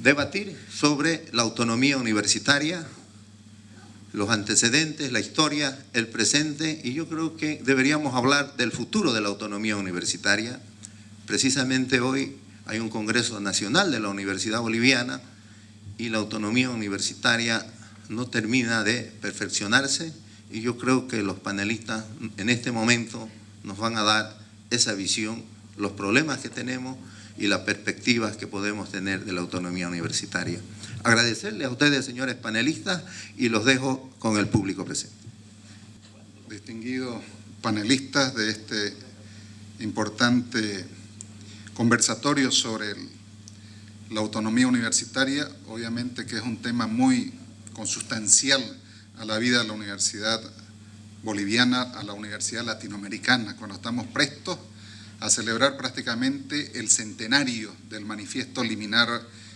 debatir sobre la autonomía universitaria, los antecedentes, la historia, el presente, y yo creo que deberíamos hablar del futuro de la autonomía universitaria. Precisamente hoy hay un Congreso Nacional de la Universidad Boliviana y la autonomía universitaria no termina de perfeccionarse, y yo creo que los panelistas en este momento nos van a dar esa visión, los problemas que tenemos y las perspectivas que podemos tener de la autonomía universitaria. Agradecerles a ustedes, señores panelistas, y los dejo con el público presente. Distinguidos panelistas de este importante conversatorio sobre la autonomía universitaria, obviamente que es un tema muy consustancial a la vida de la universidad boliviana, a la universidad latinoamericana, cuando estamos prestos a celebrar prácticamente el centenario del manifiesto liminar,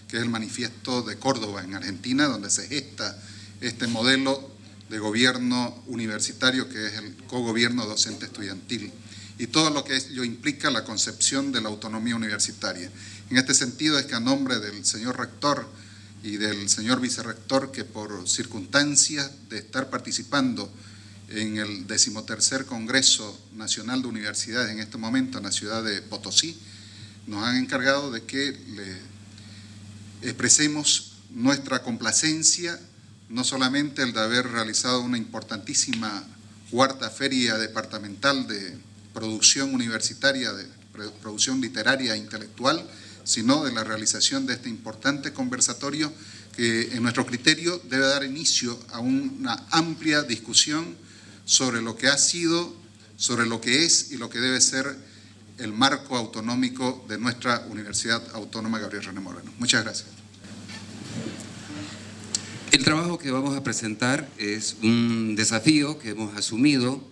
que es el manifiesto de Córdoba en Argentina, donde se gesta este modelo de gobierno universitario que es el cogobierno docente estudiantil y todo lo que ello implica la concepción de la autonomía universitaria. En este sentido es que a nombre del señor rector y del señor vicerrector, que por circunstancias de estar participando en el 13º Congreso Nacional de Universidades en este momento en la ciudad de Potosí, nos han encargado de que le expresemos nuestra complacencia, no solamente el de haber realizado una importantísima cuarta feria departamental de producción universitaria, de producción literaria e intelectual, sino de la realización de este importante conversatorio que en nuestro criterio debe dar inicio a una amplia discusión sobre lo que ha sido, sobre lo que es y lo que debe ser el marco autonómico de nuestra Universidad Autónoma Gabriel René Moreno. Muchas gracias. El trabajo que vamos a presentar es un desafío que hemos asumido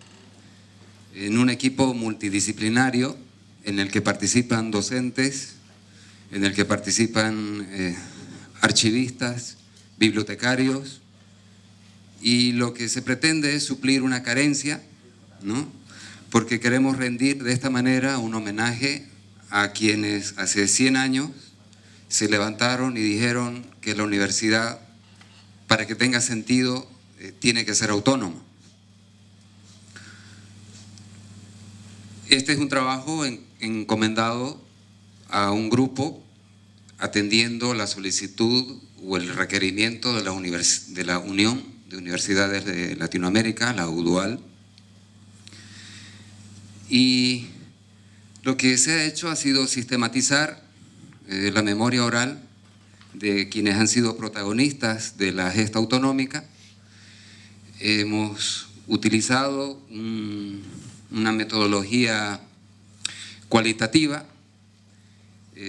en un equipo multidisciplinario en el que participan docentes, en el que participan archivistas, bibliotecarios, y lo que se pretende es suplir una carencia, ¿no? Porque queremos rendir de esta manera un homenaje a quienes hace 100 años se levantaron y dijeron que la universidad, para que tenga sentido, tiene que ser autónoma. Este es un trabajo encomendado a un grupo atendiendo la solicitud o el requerimiento de la Unión de Universidades de Latinoamérica, la UDUAL. Y lo que se ha hecho ha sido sistematizar la memoria oral de quienes han sido protagonistas de la gesta autonómica. Hemos utilizado una metodología cualitativa.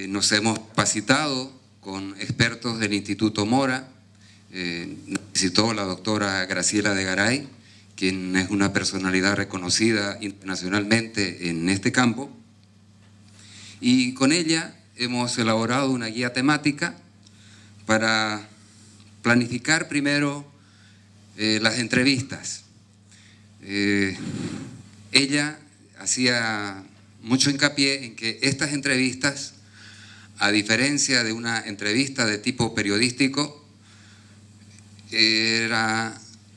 Nos hemos capacitado con expertos del Instituto Mora. Nos visitó la doctora Graciela de Garay, quien es una personalidad reconocida internacionalmente en este campo. Y con ella hemos elaborado una guía temática para planificar primero las entrevistas. Ella hacía mucho hincapié en que estas entrevistas, a diferencia de una entrevista de tipo periodístico,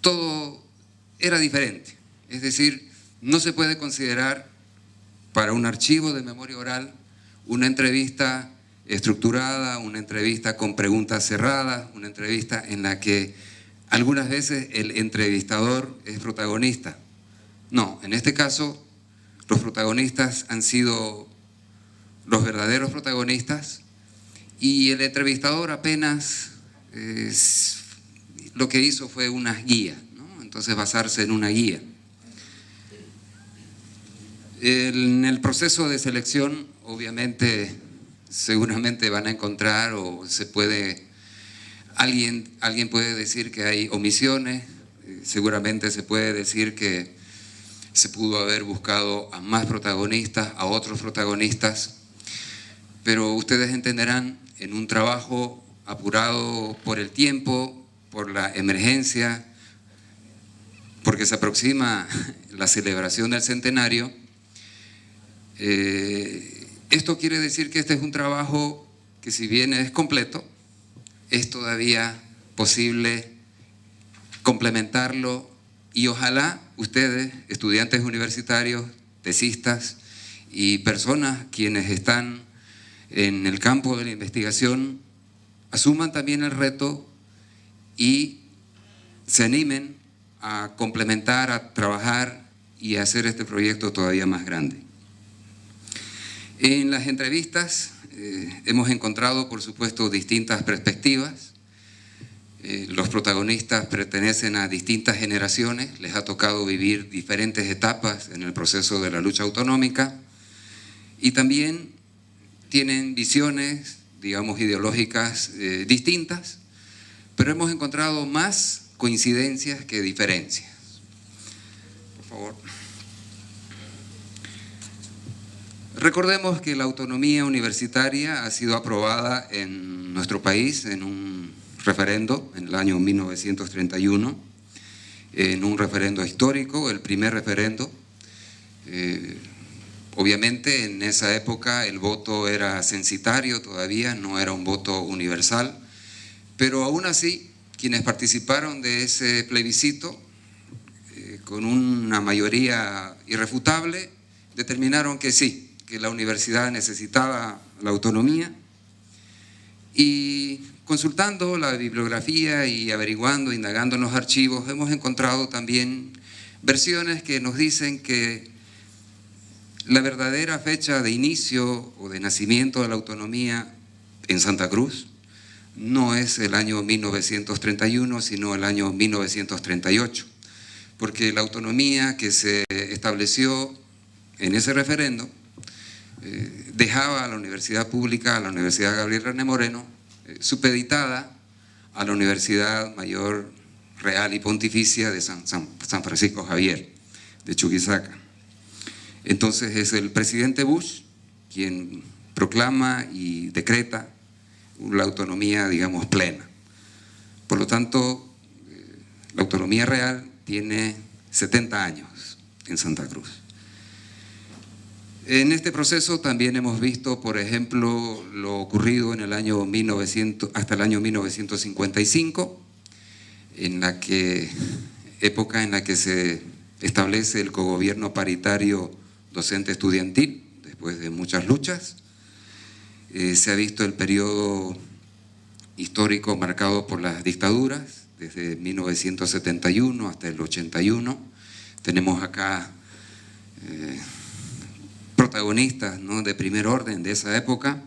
todo era diferente. Es decir, no se puede considerar para un archivo de memoria oral una entrevista estructurada, una entrevista con preguntas cerradas, una entrevista en la que algunas veces el entrevistador es protagonista. No, en este caso los protagonistas han sido los verdaderos protagonistas y el entrevistador apenas lo que hizo fue una guía, ¿no? Entonces basarse en una guía. En el proceso de selección, obviamente, seguramente van a encontrar o alguien puede decir que hay omisiones, seguramente se puede decir que se pudo haber buscado a más protagonistas, a otros protagonistas, pero ustedes entenderán, en un trabajo apurado por el tiempo, por la emergencia, porque se aproxima la celebración del centenario, esto quiere decir que este es un trabajo que, si bien es completo, es todavía posible complementarlo y ojalá ustedes, estudiantes universitarios, tesistas y personas quienes están en el campo de la investigación, asuman también el reto y se animen a complementar, a trabajar y a hacer este proyecto todavía más grande. En las entrevistas hemos encontrado, por supuesto, distintas perspectivas. Los protagonistas pertenecen a distintas generaciones, les ha tocado vivir diferentes etapas en el proceso de la lucha autonómica y también tienen visiones, digamos, ideológicas distintas, pero hemos encontrado más coincidencias que diferencias. Por favor. Recordemos que la autonomía universitaria ha sido aprobada en nuestro país en un referendo en el año 1931, en un referendo histórico, el primer referendo. Obviamente en esa época el voto era censitario todavía, no era un voto universal, pero aún así quienes participaron de ese plebiscito con una mayoría irrefutable determinaron que sí, que la universidad necesitaba la autonomía, y consultando la bibliografía y averiguando, indagando en los archivos, hemos encontrado también versiones que nos dicen que la verdadera fecha de inicio o de nacimiento de la autonomía en Santa Cruz no es el año 1931, sino el año 1938, porque la autonomía que se estableció en ese referendo dejaba a la universidad pública, a la Universidad Gabriel René Moreno, supeditada a la Universidad Mayor Real y Pontificia de San Francisco Javier, de Chuquisaca. Entonces es el presidente Bush quien proclama y decreta la autonomía, digamos, plena. Por lo tanto, la autonomía real tiene 70 años en Santa Cruz. En este proceso también hemos visto, por ejemplo, lo ocurrido en el año 1900, hasta el año 1955, época en la que se establece el cogobierno paritario docente estudiantil, después de muchas luchas. Se ha visto el periodo histórico marcado por las dictaduras, desde 1971 hasta el 81. Tenemos acá protagonistas, ¿no?, de primer orden de esa época.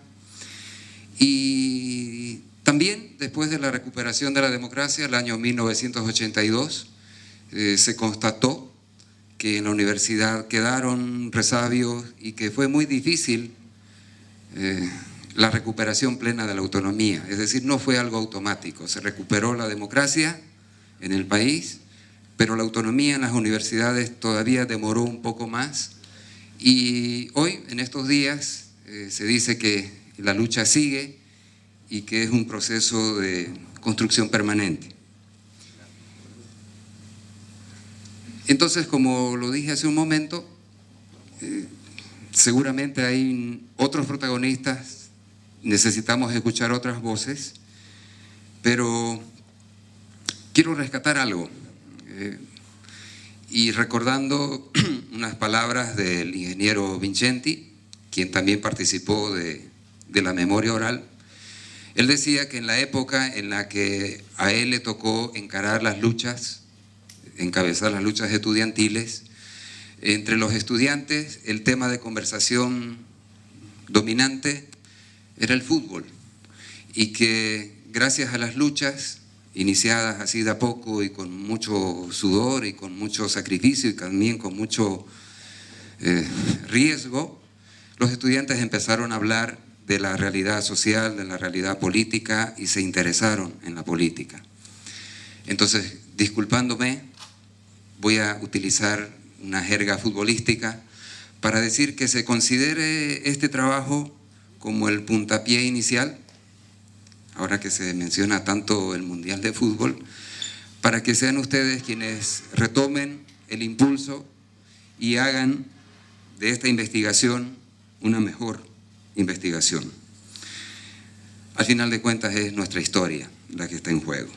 Y también después de la recuperación de la democracia, el año 1982, se constató que en la universidad quedaron resabios y que fue muy difícil la recuperación plena de la autonomía. Es decir, no fue algo automático. Se recuperó la democracia en el país, pero la autonomía en las universidades todavía demoró un poco más. Y hoy, en estos días, se dice que la lucha sigue y que es un proceso de construcción permanente. Entonces, como lo dije hace un momento, seguramente hay otros protagonistas, necesitamos escuchar otras voces, pero quiero rescatar algo. Y recordando unas palabras del ingeniero Vincenti, quien también participó de la memoria oral, él decía que en la época en la que a él le tocó encarar las luchas, encabezar las luchas estudiantiles, entre los estudiantes el tema de conversación dominante era el fútbol, y que gracias a las luchas iniciadas así de a poco y con mucho sudor y con mucho sacrificio y también con mucho riesgo, los estudiantes empezaron a hablar de la realidad social, de la realidad política, y se interesaron en la política. Entonces, disculpándome, voy a utilizar una jerga futbolística para decir que se considere este trabajo como el puntapié inicial, ahora que se menciona tanto el Mundial de Fútbol, para que sean ustedes quienes retomen el impulso y hagan de esta investigación una mejor investigación. Al final de cuentas es nuestra historia. la que está en juego.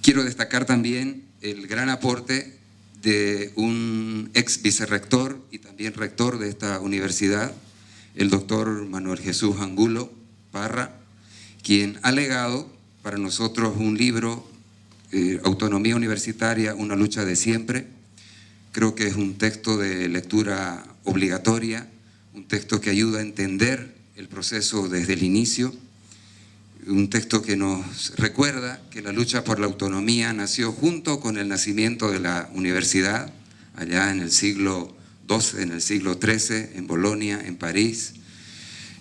Quiero destacar también el gran aporte de un ex vicerrector y también rector de esta universidad, el doctor Manuel Jesús Angulo Parra, quien ha legado para nosotros un libro, Autonomía Universitaria, una lucha de siempre. Creo que es un texto de lectura obligatoria, un texto que ayuda a entender el proceso desde el inicio, un texto que nos recuerda que la lucha por la autonomía nació junto con el nacimiento de la universidad, allá en el siglo XII, en el siglo XIII, en Bolonia, en París,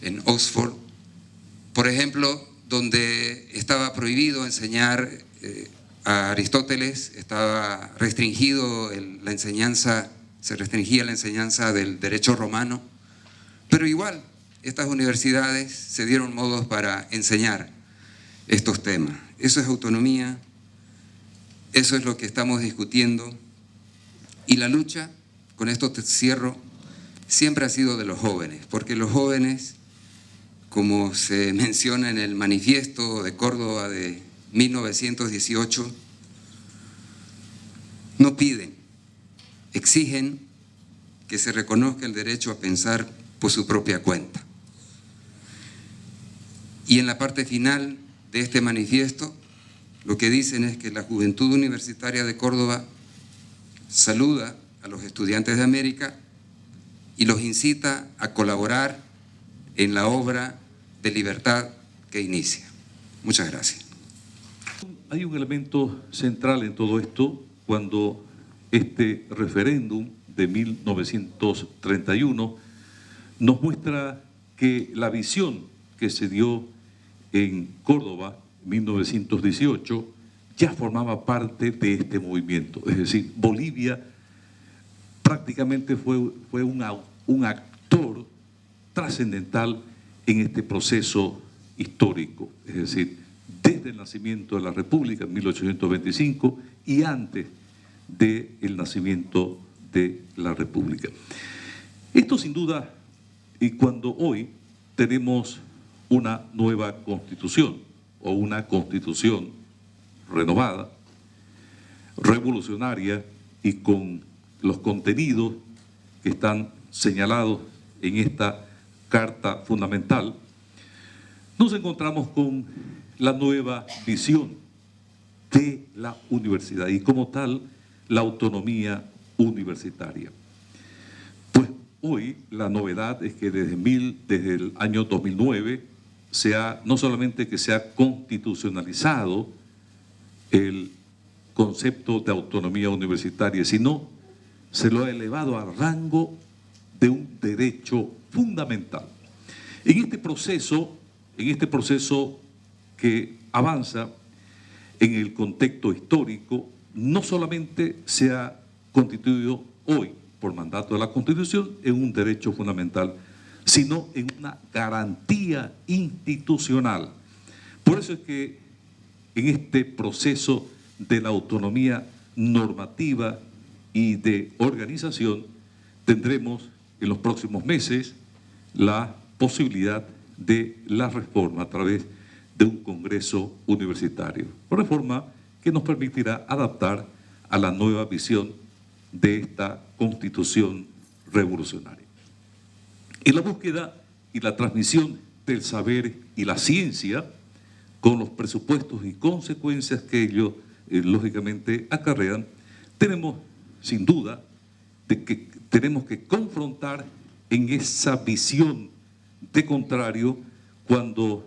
en Oxford. Por ejemplo, donde estaba prohibido enseñar a Aristóteles, estaba restringido la enseñanza, se restringía la enseñanza del derecho romano, pero igual estas universidades se dieron modos para enseñar estos temas. Eso es autonomía, eso es lo que estamos discutiendo, y la lucha, con esto te cierro, siempre ha sido de los jóvenes, porque los jóvenes, como se menciona en el manifiesto de Córdoba de 1918, no piden, exigen que se reconozca el derecho a pensar por su propia cuenta. Y en la parte final de este manifiesto, lo que dicen es que la Juventud Universitaria de Córdoba saluda a los estudiantes de América y los incita a colaborar en la obra de libertad que inicia. Muchas gracias. Hay un elemento central en todo esto cuando este referéndum de 1931 nos muestra que la visión que se dio en Córdoba en 1918 ya formaba parte de este movimiento. Es decir, Bolivia prácticamente fue un actor trascendental en este proceso histórico, es decir, desde el nacimiento de la República en 1825 y antes del nacimiento de la República. Esto sin duda, y cuando hoy tenemos una nueva constitución o una constitución renovada, revolucionaria y con los contenidos que están señalados en esta Carta Fundamental, nos encontramos con la nueva visión de la universidad y como tal la autonomía universitaria. Pues hoy la novedad es que desde el año 2009 no solamente que se ha constitucionalizado el concepto de autonomía universitaria, sino se lo ha elevado al rango de un derecho fundamental. En este proceso que avanza en el contexto histórico, no solamente se ha constituido hoy, por mandato de la Constitución, en un derecho fundamental, sino en una garantía institucional. Por eso es que en este proceso de la autonomía normativa y de organización tendremos en los próximos meses la posibilidad de la reforma a través de un congreso universitario. Reforma que nos permitirá adaptar a la nueva visión de esta constitución revolucionaria. En la búsqueda y la transmisión del saber y la ciencia, con los presupuestos y consecuencias que ello lógicamente acarrean, tenemos sin duda de que tenemos que confrontar en esa visión de contrario cuando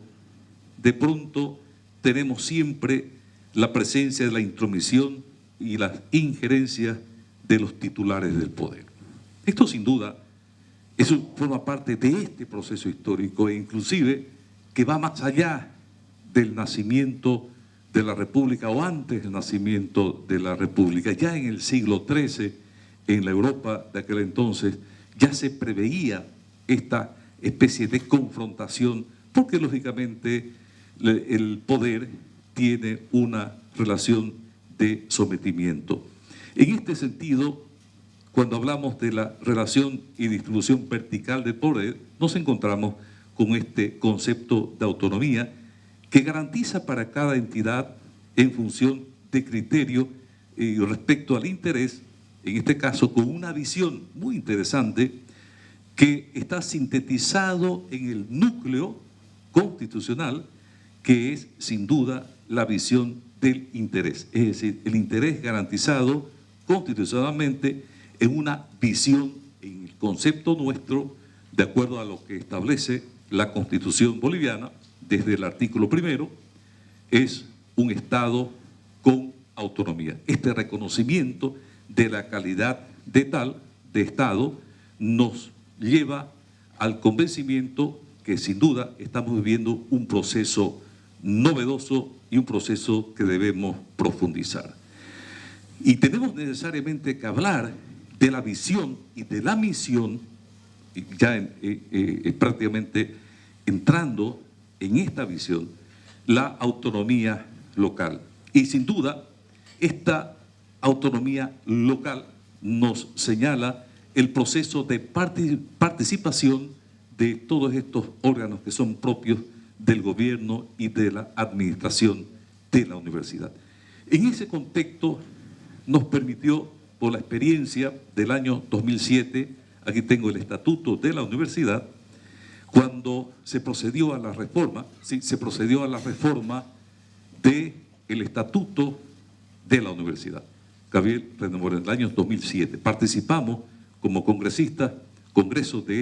de pronto tenemos siempre la presencia de la intromisión y las injerencias de los titulares del poder. Esto sin duda, eso forma parte de este proceso histórico e inclusive que va más allá del nacimiento de la República o antes del nacimiento de la República. Ya en el siglo XIII, en la Europa de aquel entonces, ya se preveía esta especie de confrontación porque lógicamente el poder tiene una relación de sometimiento. En este sentido, cuando hablamos de la relación y distribución vertical del poder, nos encontramos con este concepto de autonomía que garantiza para cada entidad en función de criterio respecto al interés, en este caso con una visión muy interesante que está sintetizado en el núcleo constitucional, que es sin duda la visión del interés, es decir, el interés garantizado constitucionalmente en una visión, en el concepto nuestro, de acuerdo a lo que establece la Constitución boliviana, desde el artículo 1, es un Estado con autonomía. Este reconocimiento de la calidad de Estado nos lleva al convencimiento que sin duda estamos viviendo un proceso novedoso y un proceso que debemos profundizar. Y tenemos necesariamente que hablar de la visión y de la misión, ya prácticamente entrando en esta visión, la autonomía local. Y sin duda, esta autonomía local nos señala el proceso de participación de todos estos órganos que son propios del gobierno y de la administración de la universidad. En ese contexto nos permitió, por la experiencia del año 2007, aquí tengo el estatuto de la universidad, cuando se procedió a la reforma, ¿sí? Se procedió a la reforma del estatuto de la universidad. Gabriel René Moreno, en el año 2007. Participamos como congresistas, congresos de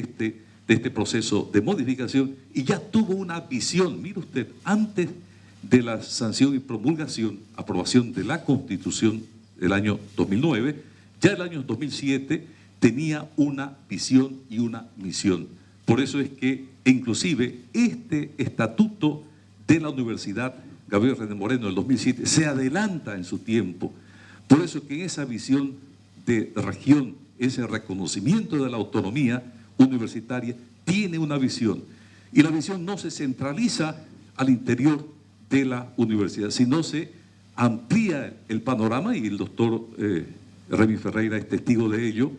este proceso de modificación, y ya tuvo una visión, mire usted, antes de la sanción y promulgación, aprobación de la Constitución del año 2009, ya el año 2007 tenía una visión y una misión. Por eso es que inclusive este estatuto de la Universidad Gabriel René Moreno del 2007 se adelanta en su tiempo. Por eso es que en esa visión de región, ese reconocimiento de la autonomía universitaria, tiene una visión. Y la visión no se centraliza al interior de la universidad, sino se amplía el panorama, y el doctor Remy Ferreira es testigo de ello,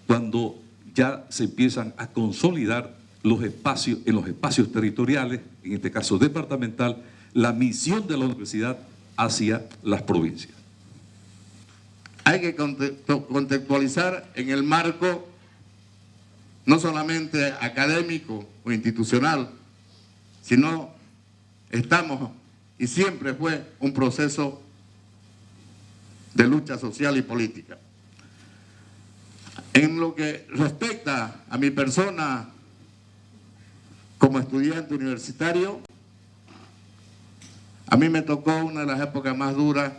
cuando ya se empiezan a consolidar los espacios, en los espacios territoriales, en este caso departamental, la misión de la universidad hacia las provincias. Hay que contextualizar en el marco no solamente académico o institucional, sino estamos, y siempre fue, un proceso de lucha social y política. En lo que respecta a mi persona como estudiante universitario, a mí me tocó una de las épocas más duras,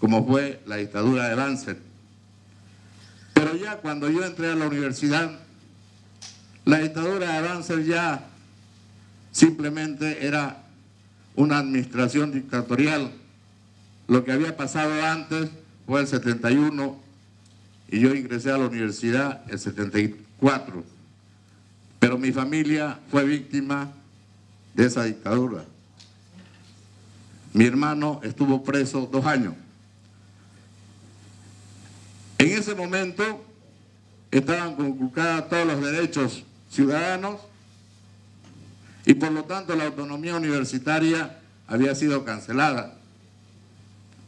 como fue la dictadura de Banzer. Pero ya cuando yo entré a la universidad, la dictadura de Banzer ya simplemente era una administración dictatorial. Lo que había pasado antes fue el 71 y yo ingresé a la universidad el 74. Pero mi familia fue víctima de esa dictadura. Mi hermano estuvo preso 2 años. En ese momento estaban conculcados todos los derechos ciudadanos y por lo tanto la autonomía universitaria había sido cancelada,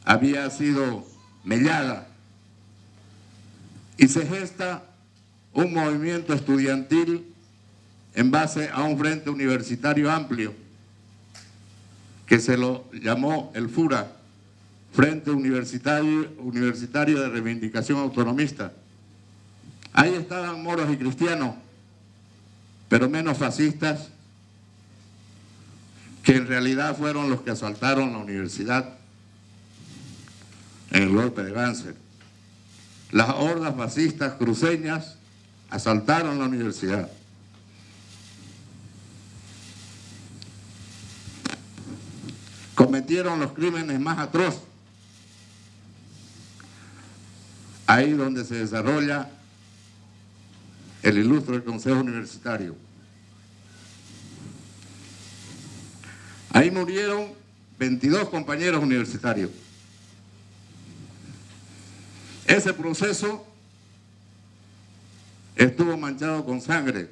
había sido mellada, y se gesta un movimiento estudiantil en base a un frente universitario amplio que se lo llamó el FURA, Frente Universitario de Reivindicación Autonomista. Ahí estaban moros y cristianos, pero menos fascistas, que en realidad fueron los que asaltaron la universidad en el golpe de Banzer. Las hordas fascistas cruceñas asaltaron la universidad. Cometieron los crímenes más atroces. Ahí donde se desarrolla el ilustre Consejo Universitario. Ahí murieron 22 compañeros universitarios. Ese proceso estuvo manchado con sangre.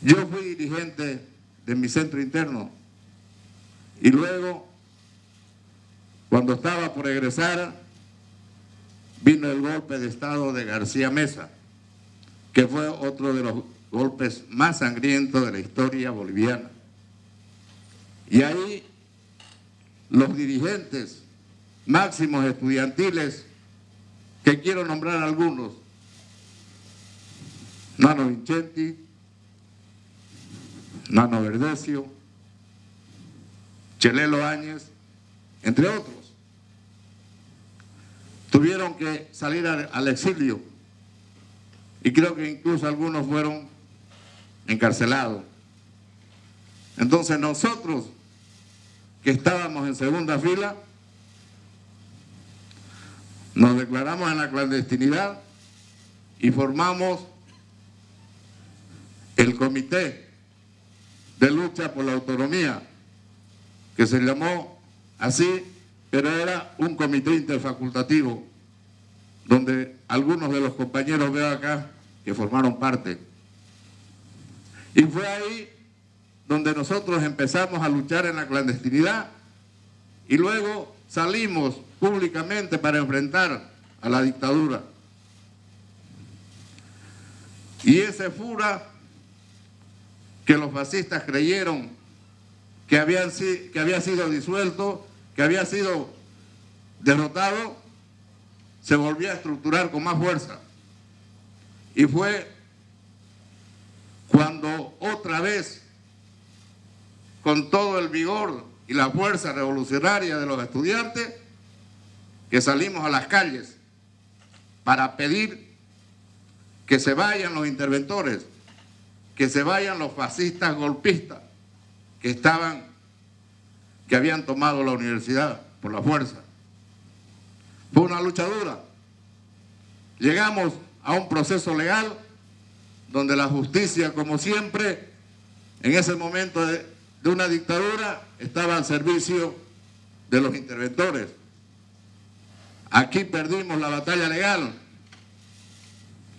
Yo fui dirigente de mi centro interno. Y luego, cuando estaba por egresar, vino el golpe de Estado de García Meza, que fue otro de los golpes más sangrientos de la historia boliviana. Y ahí los dirigentes máximos estudiantiles, que quiero nombrar algunos: Nano Vincenti, Nano Verdecio, Chelelo Áñez, entre otros, tuvieron que salir al exilio, y creo que incluso algunos fueron encarcelados. Entonces nosotros, que estábamos en segunda fila, nos declaramos en la clandestinidad y formamos el Comité de Lucha por la Autonomía, que se llamó así, pero era un comité interfacultativo, donde algunos de los compañeros veo acá que formaron parte. Y fue ahí donde nosotros empezamos a luchar en la clandestinidad y luego salimos públicamente para enfrentar a la dictadura. Y ese FURA, que los fascistas creyeron que había sido disuelto, que había sido derrotado, se volvió a estructurar con más fuerza. Y fue cuando otra vez, con todo el vigor y la fuerza revolucionaria de los estudiantes, que salimos a las calles para pedir que se vayan los interventores, que se vayan los fascistas golpistas que habían tomado la universidad por la fuerza. Fue una lucha dura. Llegamos a un proceso legal donde la justicia, como siempre, en ese momento de una dictadura, estaba al servicio de los interventores. Aquí perdimos la batalla legal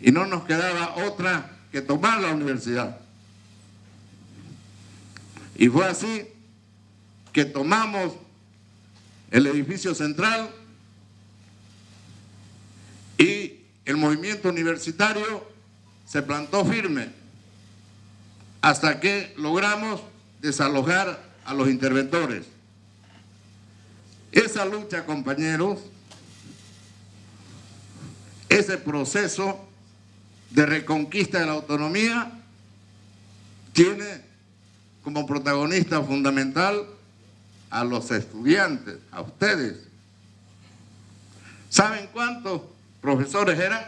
y no nos quedaba otra que tomar la universidad. Y fue así que tomamos el edificio central y el movimiento universitario se plantó firme hasta que logramos desalojar a los interventores. Esa lucha, compañeros, ese proceso de reconquista de la autonomía tiene como protagonista fundamental a los estudiantes, a ustedes. ¿Saben cuántos profesores eran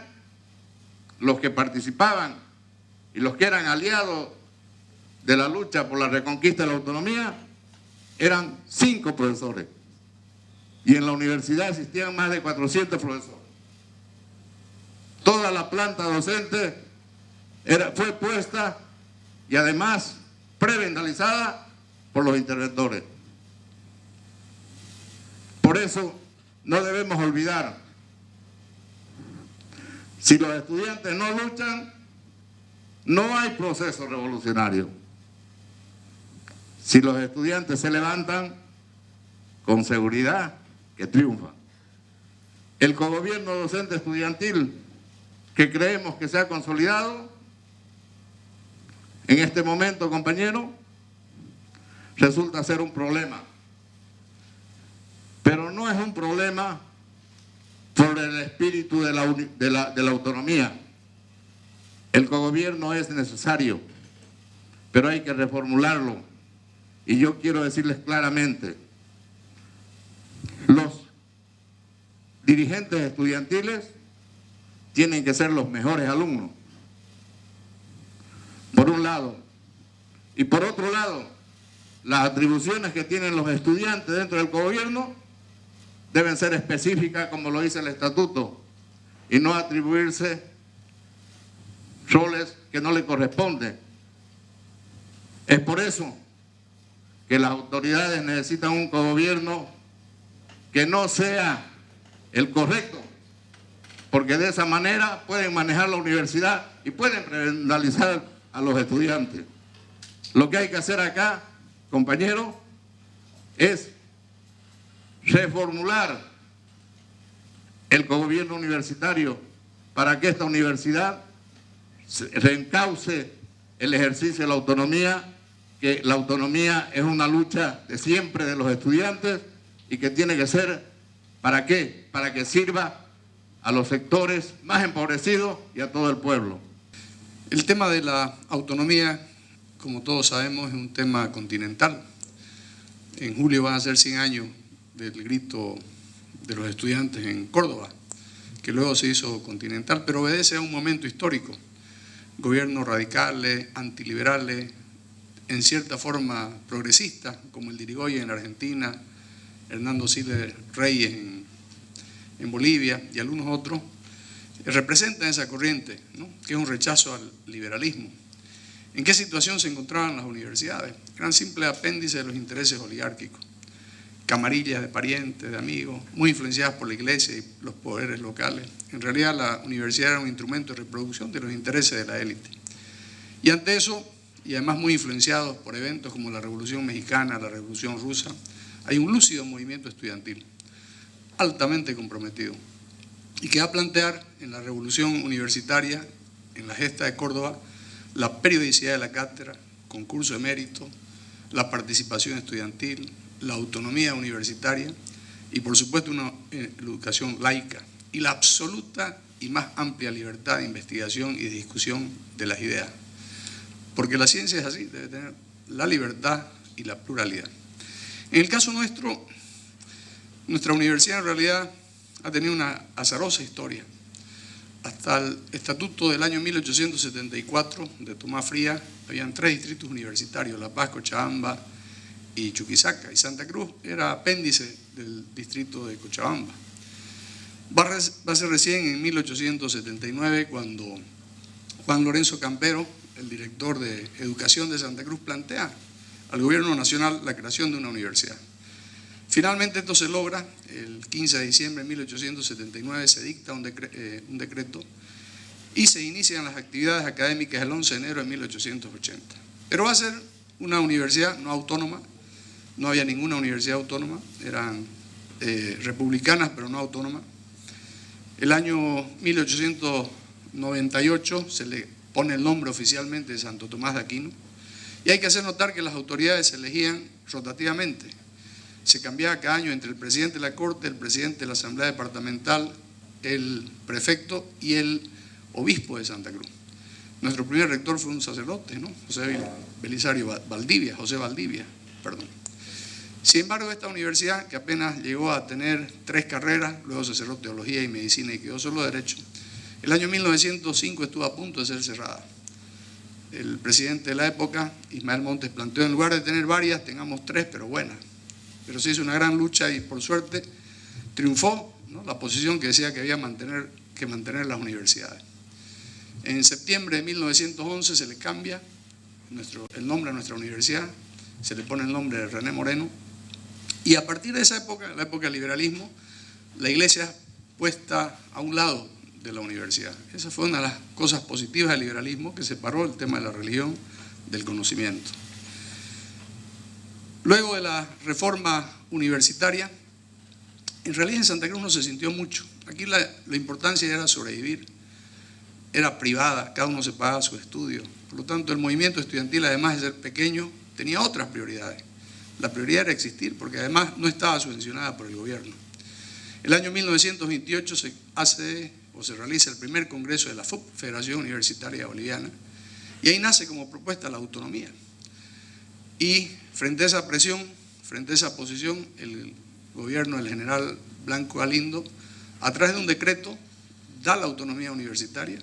los que participaban y los que eran aliados de la lucha por la reconquista de la autonomía? Eran 5 profesores. Y en la universidad existían más de 400 profesores. Toda la planta docente fue puesta y además prebendalizada por los interventores. Por eso no debemos olvidar, si los estudiantes no luchan, no hay proceso revolucionario. Si los estudiantes se levantan, con seguridad que triunfan. El cogobierno docente estudiantil, que creemos que se ha consolidado en este momento, compañero, resulta ser un problema. Pero no es un problema por el espíritu de la autonomía. El cogobierno es necesario, pero hay que reformularlo. Y yo quiero decirles claramente, los dirigentes estudiantiles tienen que ser los mejores alumnos, por un lado. Y por otro lado, las atribuciones que tienen los estudiantes dentro del cogobierno deben ser específicas, como lo dice el estatuto, y no atribuirse roles que no le corresponden. Es por eso que las autoridades necesitan un cogobierno que no sea el correcto, porque de esa manera pueden manejar la universidad y pueden penalizar a los estudiantes. Lo que hay que hacer acá, compañeros, es reformular el gobierno universitario para que esta universidad reencauce el ejercicio de la autonomía, que la autonomía es una lucha de siempre de los estudiantes y que tiene que ser, ¿para qué? Para que sirva a los sectores más empobrecidos y a todo el pueblo. El tema de la autonomía, como todos sabemos, es un tema continental. En julio van a ser 100 años del grito de los estudiantes en Córdoba, que luego se hizo continental, pero obedece a un momento histórico. Gobiernos radicales, antiliberales, en cierta forma progresistas, como el de Irigoyen en Argentina, Hernando Siles Reyes en Bolivia y algunos otros, representan esa corriente, ¿no?, que es un rechazo al liberalismo. ¿En qué situación se encontraban las universidades? Eran simples apéndices de los intereses oligárquicos, camarillas de parientes, de amigos, muy influenciadas por la iglesia y los poderes locales. En realidad la universidad era un instrumento de reproducción de los intereses de la élite. Y ante eso, y además muy influenciados por eventos como la Revolución Mexicana, la Revolución Rusa, hay un lúcido movimiento estudiantil, altamente comprometido, y que va a plantear en la revolución universitaria, en la gesta de Córdoba, la periodicidad de la cátedra, concurso de mérito, la participación estudiantil, la autonomía universitaria y por supuesto una educación laica y la absoluta y más amplia libertad de investigación y de discusión de las ideas. Porque la ciencia es así, debe tener la libertad y la pluralidad. En el caso nuestro, nuestra universidad en realidad ha tenido una azarosa historia. Hasta el estatuto del año 1874 de Tomás Frías, habían 3 distritos universitarios, La Paz, Cochabamba y Chuquisaca, y Santa Cruz era apéndice del distrito de Cochabamba. Va a ser recién en 1879 cuando Juan Lorenzo Campero, el director de Educación de Santa Cruz, plantea al gobierno nacional la creación de una universidad. Finalmente esto se logra, el 15 de diciembre de 1879 se dicta un decreto y se inician las actividades académicas el 11 de enero de 1880. Pero va a ser una universidad no autónoma, no había ninguna universidad autónoma, eran republicanas pero no autónomas. El año 1898 se le pone el nombre oficialmente de Santo Tomás de Aquino y hay que hacer notar que las autoridades se elegían rotativamente. Se cambiaba cada año entre el presidente de la Corte, el presidente de la Asamblea Departamental, el prefecto y el obispo de Santa Cruz. Nuestro primer rector fue un sacerdote, ¿no? José Valdivia, perdón. Sin embargo, esta universidad, que apenas llegó a tener 3 carreras, luego se cerró teología y medicina y quedó solo derecho, el año 1905 estuvo a punto de ser cerrada. El presidente de la época, Ismael Montes, planteó en lugar de tener varias, tengamos 3, pero buenas. Pero se hizo una gran lucha y por suerte triunfó, ¿no?, la posición que decía que había que mantener las universidades. En septiembre de 1911 se le cambia el nombre a nuestra universidad, se le pone el nombre de René Moreno y a partir de esa época, la época del liberalismo, la iglesia puesta a un lado de la universidad. Esa fue una de las cosas positivas del liberalismo, que separó el tema de la religión del conocimiento. Luego de la reforma universitaria, en realidad en Santa Cruz no se sintió mucho. Aquí la importancia era sobrevivir, era privada, cada uno se pagaba su estudio. Por lo tanto, el movimiento estudiantil, además de ser pequeño, tenía otras prioridades. La prioridad era existir, porque además no estaba subvencionada por el gobierno. El año 1928 se realiza el primer congreso de la FUB, Federación Universitaria Boliviana, y ahí nace como propuesta la autonomía. Y frente a esa presión, frente a esa posición, el gobierno del general Blanco Galindo, a través de un decreto, da la autonomía universitaria,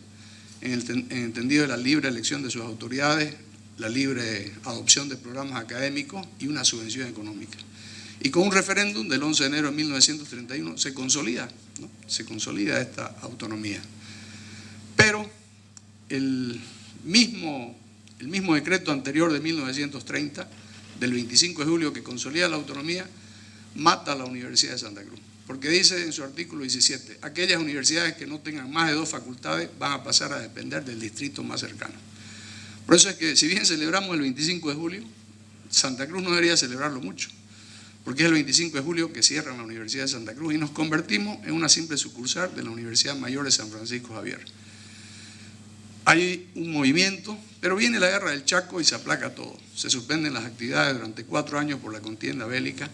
en el entendido de la libre elección de sus autoridades, la libre adopción de programas académicos y una subvención económica. Y con un referéndum del 11 de enero de 1931 se consolida, ¿no?, se consolida esta autonomía. Pero el mismo decreto anterior de 1930, del 25 de julio, que consolida la autonomía, mata a la Universidad de Santa Cruz. Porque dice en su artículo 17, aquellas universidades que no tengan más de 2 facultades van a pasar a depender del distrito más cercano. Por eso es que si bien celebramos el 25 de julio, Santa Cruz no debería celebrarlo mucho, porque es el 25 de julio que cierran la Universidad de Santa Cruz y nos convertimos en una simple sucursal de la Universidad Mayor de San Francisco Javier. Hay un movimiento, pero viene la guerra del Chaco y se aplaca todo. Se suspenden las actividades durante 4 años por la contienda bélica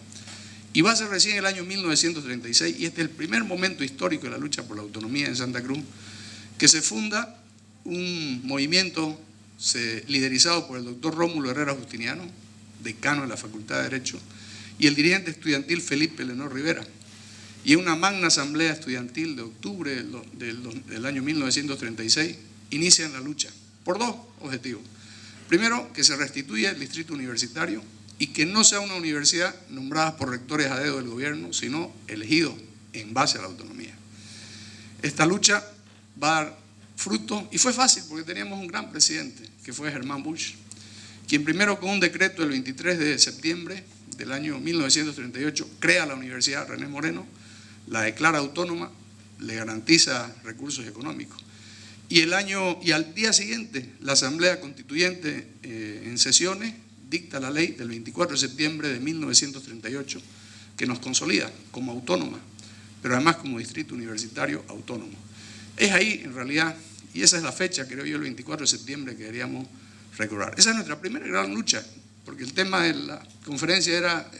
y va a ser recién el año 1936, y este es el primer momento histórico de la lucha por la autonomía en Santa Cruz, que se funda un movimiento liderizado por el doctor Rómulo Herrera Justiniano, decano de la Facultad de Derecho, y el dirigente estudiantil Felipe Lenor Rivera. Y en una magna asamblea estudiantil de octubre del año 1936 inician la lucha por 2 objetivos. Primero, que se restituya el distrito universitario y que no sea una universidad nombrada por rectores a dedo del gobierno, sino elegidos en base a la autonomía. Esta lucha va a dar fruto, y fue fácil porque teníamos un gran presidente, que fue Germán Busch, quien primero con un decreto del 23 de septiembre del año 1938 crea la Universidad René Moreno, la declara autónoma, le garantiza recursos económicos. Y al día siguiente, la Asamblea Constituyente en sesiones dicta la ley del 24 de septiembre de 1938 que nos consolida como autónoma, pero además como distrito universitario autónomo. Es ahí, en realidad, y esa es la fecha, creo yo, el 24 de septiembre que deberíamos recordar. Esa es nuestra primera gran lucha, porque el tema de la conferencia era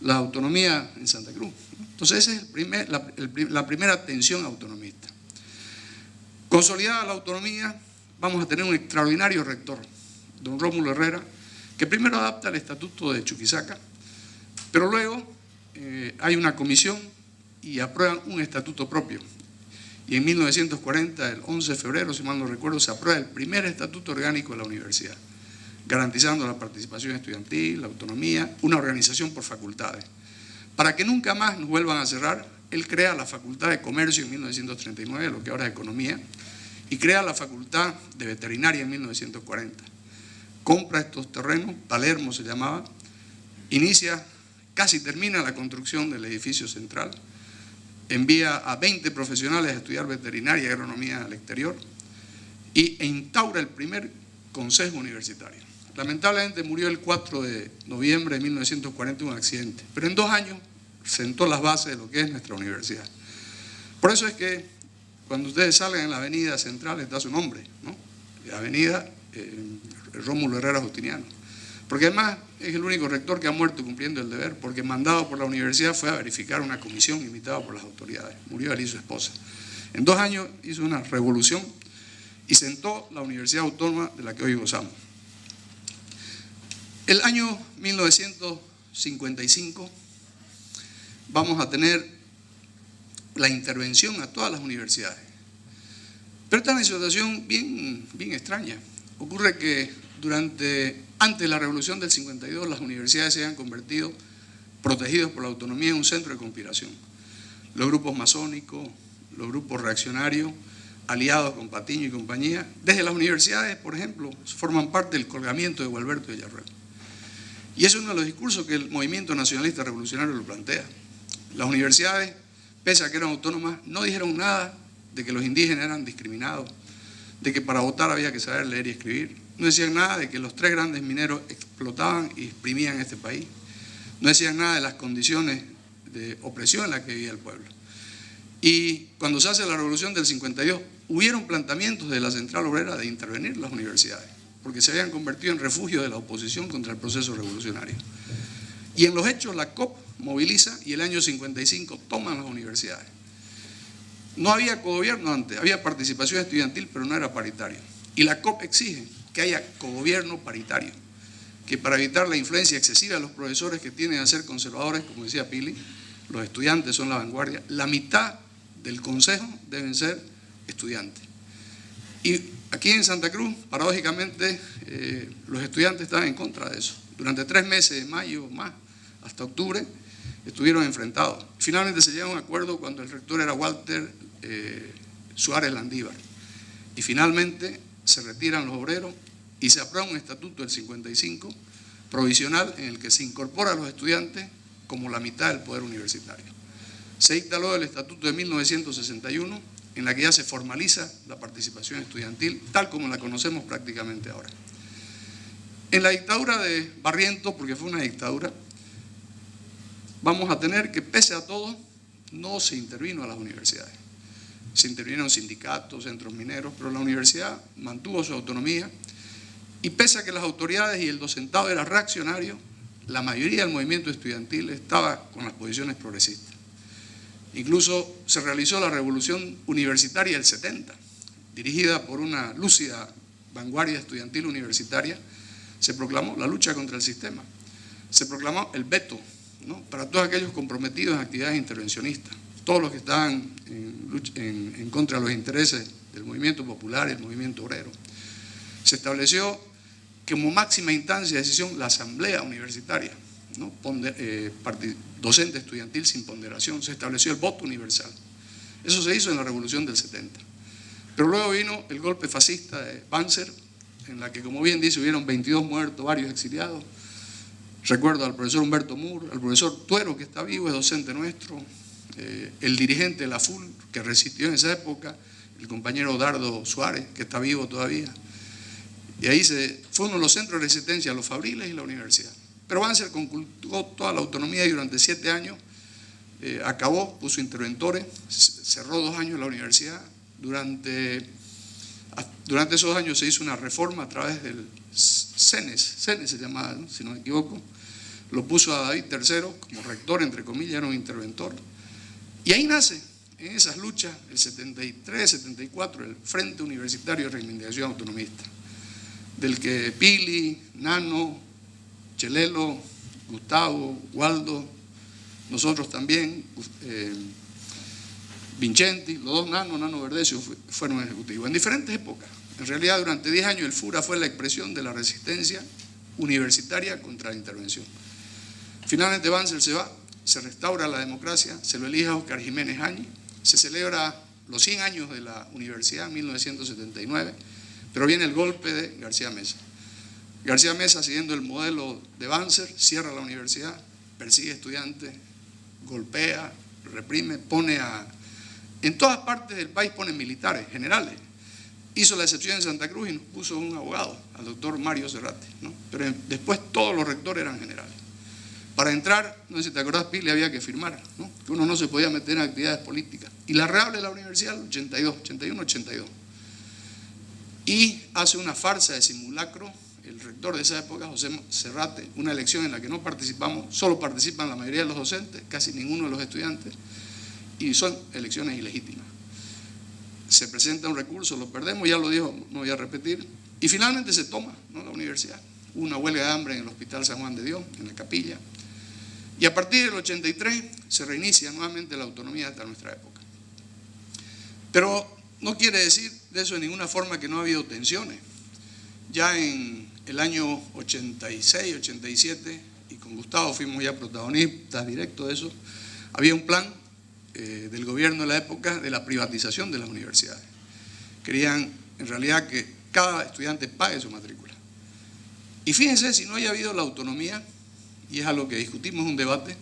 la autonomía en Santa Cruz. Entonces, esa es la primera tensión autonomista. Consolidada la autonomía, vamos a tener un extraordinario rector, don Rómulo Herrera, que primero adapta el estatuto de Chuquisaca, pero luego hay una comisión y aprueban un estatuto propio. Y en 1940, el 11 de febrero, si mal no recuerdo, se aprueba el primer estatuto orgánico de la universidad, garantizando la participación estudiantil, la autonomía, una organización por facultades. Para que nunca más nos vuelvan a cerrar, él crea la Facultad de Comercio en 1939, lo que ahora es Economía, y crea la Facultad de Veterinaria en 1940. Compra estos terrenos, Palermo se llamaba, casi termina la construcción del edificio central, envía a 20 profesionales a estudiar veterinaria y agronomía al exterior e instaura el primer consejo universitario. Lamentablemente murió el 4 de noviembre de 1940 en un accidente, pero en 2 años sentó las bases de lo que es nuestra universidad. Por eso es que cuando ustedes salgan en la avenida central está su nombre, ¿no? La avenida Rómulo Herrera Justiniano. Porque además es el único rector que ha muerto cumpliendo el deber, porque mandado por la universidad fue a verificar una comisión invitada por las autoridades. Murió él y su esposa. En 2 años hizo una revolución y sentó la Universidad Autónoma de la que hoy gozamos. El año 1955 vamos a tener la intervención a todas las universidades. Pero esta es una situación bien extraña. Ocurre que antes de la revolución del 52, las universidades se habían convertido, protegidos por la autonomía, en un centro de conspiración. Los grupos masónicos, los grupos reaccionarios, aliados con Patiño y compañía, desde las universidades, por ejemplo, forman parte del colgamiento de Gualberto Villarroel. Y es uno de los discursos que el movimiento nacionalista revolucionario lo plantea. Las universidades, pese a que eran autónomas, no dijeron nada de que los indígenas eran discriminados, de que para votar había que saber leer y escribir. No decían nada de que los 3 grandes mineros explotaban y exprimían este país. No decían nada de las condiciones de opresión en las que vivía el pueblo. Y cuando se hace la revolución del 52, hubieron planteamientos de la Central Obrera de intervenir las universidades, porque se habían convertido en refugio de la oposición contra el proceso revolucionario. Y en los hechos la COP moviliza y el año 55 toman las universidades. No había cogobierno antes, había participación estudiantil, pero no era paritario. Y la COP exige que haya cogobierno paritario, que para evitar la influencia excesiva de los profesores que tienden a ser conservadores, como decía Pili, los estudiantes son la vanguardia, la mitad del consejo deben ser estudiantes. Y aquí en Santa Cruz, paradójicamente, los estudiantes estaban en contra de eso. Durante 3 meses, de mayo más, hasta octubre, estuvieron enfrentados. Finalmente se llega a un acuerdo cuando el rector era Walter Suárez Landívar. Y finalmente se retiran los obreros y se aprueba un estatuto del 55 provisional en el que se incorpora a los estudiantes como la mitad del poder universitario. Se dicta luego el estatuto de 1961 en la que ya se formaliza la participación estudiantil, tal como la conocemos prácticamente ahora. En la dictadura de Barrientos, porque fue una dictadura, vamos a tener que, pese a todo, no se intervino a las universidades. Se intervinieron sindicatos, centros mineros, pero la universidad mantuvo su autonomía y pese a que las autoridades y el docentado era reaccionario, la mayoría del movimiento estudiantil estaba con las posiciones progresistas. Incluso se realizó la revolución universitaria del 70, dirigida por una lúcida vanguardia estudiantil universitaria. Se proclamó la lucha contra el sistema, se proclamó el veto, ¿no?, para todos aquellos comprometidos en actividades intervencionistas, todos los que estaban en contra de los intereses del movimiento popular y el movimiento obrero. Se estableció como máxima instancia de decisión la asamblea universitaria, ¿no?, docente estudiantil sin ponderación. Se estableció el voto universal. Eso se hizo en la revolución del 70. Pero luego vino el golpe fascista de Banzer, en la que, como bien dice, hubieron 22 muertos, varios exiliados. Recuerdo al profesor Humberto Moore, al profesor Tuero, que está vivo, es docente nuestro, el dirigente de la FUL, que resistió en esa época, el compañero Dardo Suárez, que está vivo todavía. Y ahí fue uno de los centros de resistencia, los fabriles y la universidad. Pero Banzer conculcó toda la autonomía y durante 7 años acabó, puso interventores, cerró 2 años la universidad. Durante esos años se hizo una reforma a través del CENES se llamaba, ¿no?, si no me equivoco. Lo puso a David III como rector, entre comillas, era un interventor. Y ahí nace, en esas luchas, el 73, 74, el Frente Universitario de Reivindicación Autonomista, del que Pili, Nano, Chelelo, Gustavo, Waldo, nosotros también, Vincenti, los dos Nano Verdecio fueron ejecutivos en diferentes épocas. En realidad, durante 10 años el FURA fue la expresión de la resistencia universitaria contra la intervención. Finalmente Banzer se va, se restaura la democracia, se lo elige a Óscar Jiménez Añi, se celebra los 100 años de la universidad en 1979, pero viene el golpe de García Meza. García Meza, siguiendo el modelo de Banzer, cierra la universidad, persigue estudiantes, golpea, reprime, en todas partes del país pone militares, generales. Hizo la excepción en Santa Cruz y nos puso un abogado, al doctor Mario Serrate, ¿no? Pero después todos los rectores eran generales. Para entrar, no sé si te acordás, Pili, había que firmar, ¿no?, que uno no se podía meter en actividades políticas. Y la reable de la universidad, el 82, 81, 82. Y hace una farsa de simulacro, el rector de esa época, José Serrate, una elección en la que no participamos, solo participan la mayoría de los docentes, casi ninguno de los estudiantes, y son elecciones ilegítimas. Se presenta un recurso, lo perdemos, ya lo dijo, no voy a repetir, y finalmente se toma, ¿no?, la universidad. Hubo una huelga de hambre en el Hospital San Juan de Dios, en la capilla, y a partir del 83 se reinicia nuevamente la autonomía hasta nuestra época. Pero no quiere decir de eso de ninguna forma que no ha habido tensiones. Ya en el año 86, 87, y con Gustavo fuimos ya protagonistas directos de eso, había un plan del gobierno de la época de la privatización de las universidades. Querían en realidad que cada estudiante pague su matrícula. Y fíjense, si no haya habido la autonomía, y es algo que discutimos en un debate,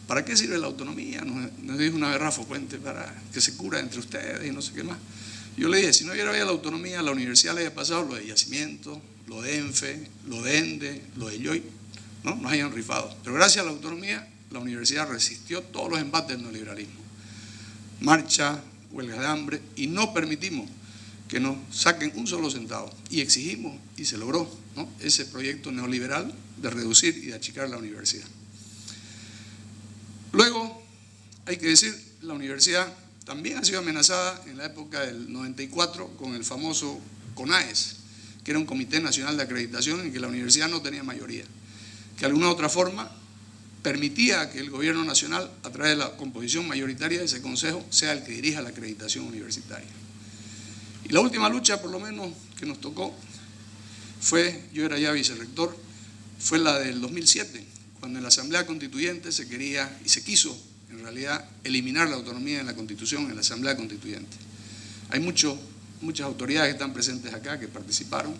¿para qué sirve la autonomía? Nos dijo una vez Rafa Puente, para que se cura entre ustedes y no sé qué más. Yo le dije, si no hubiera habido la autonomía, la universidad le había pasado lo de Yacimiento, lo de ENFE, lo de ENDE, lo de YOI, ¿no? Nos hayan rifado. Pero gracias a la autonomía, la universidad resistió todos los embates del neoliberalismo. Marcha, huelgas de hambre, y no permitimos que nos saquen un solo centavo. Y exigimos, y se logró, ¿no?, ese proyecto neoliberal de reducir y de achicar la universidad. Luego, hay que decir, la universidad también ha sido amenazada en la época del 94 con el famoso CONAES, que era un Comité Nacional de Acreditación en que la universidad no tenía mayoría, que de alguna otra forma permitía que el gobierno nacional, a través de la composición mayoritaria de ese consejo, sea el que dirija la acreditación universitaria. Y la última lucha, por lo menos, que nos tocó fue, yo era ya vicerrector, fue la del 2007, cuando en la Asamblea Constituyente se quería y se quiso, en realidad, eliminar la autonomía en la Constitución, en la Asamblea Constituyente. Hay muchas autoridades que están presentes acá, que participaron.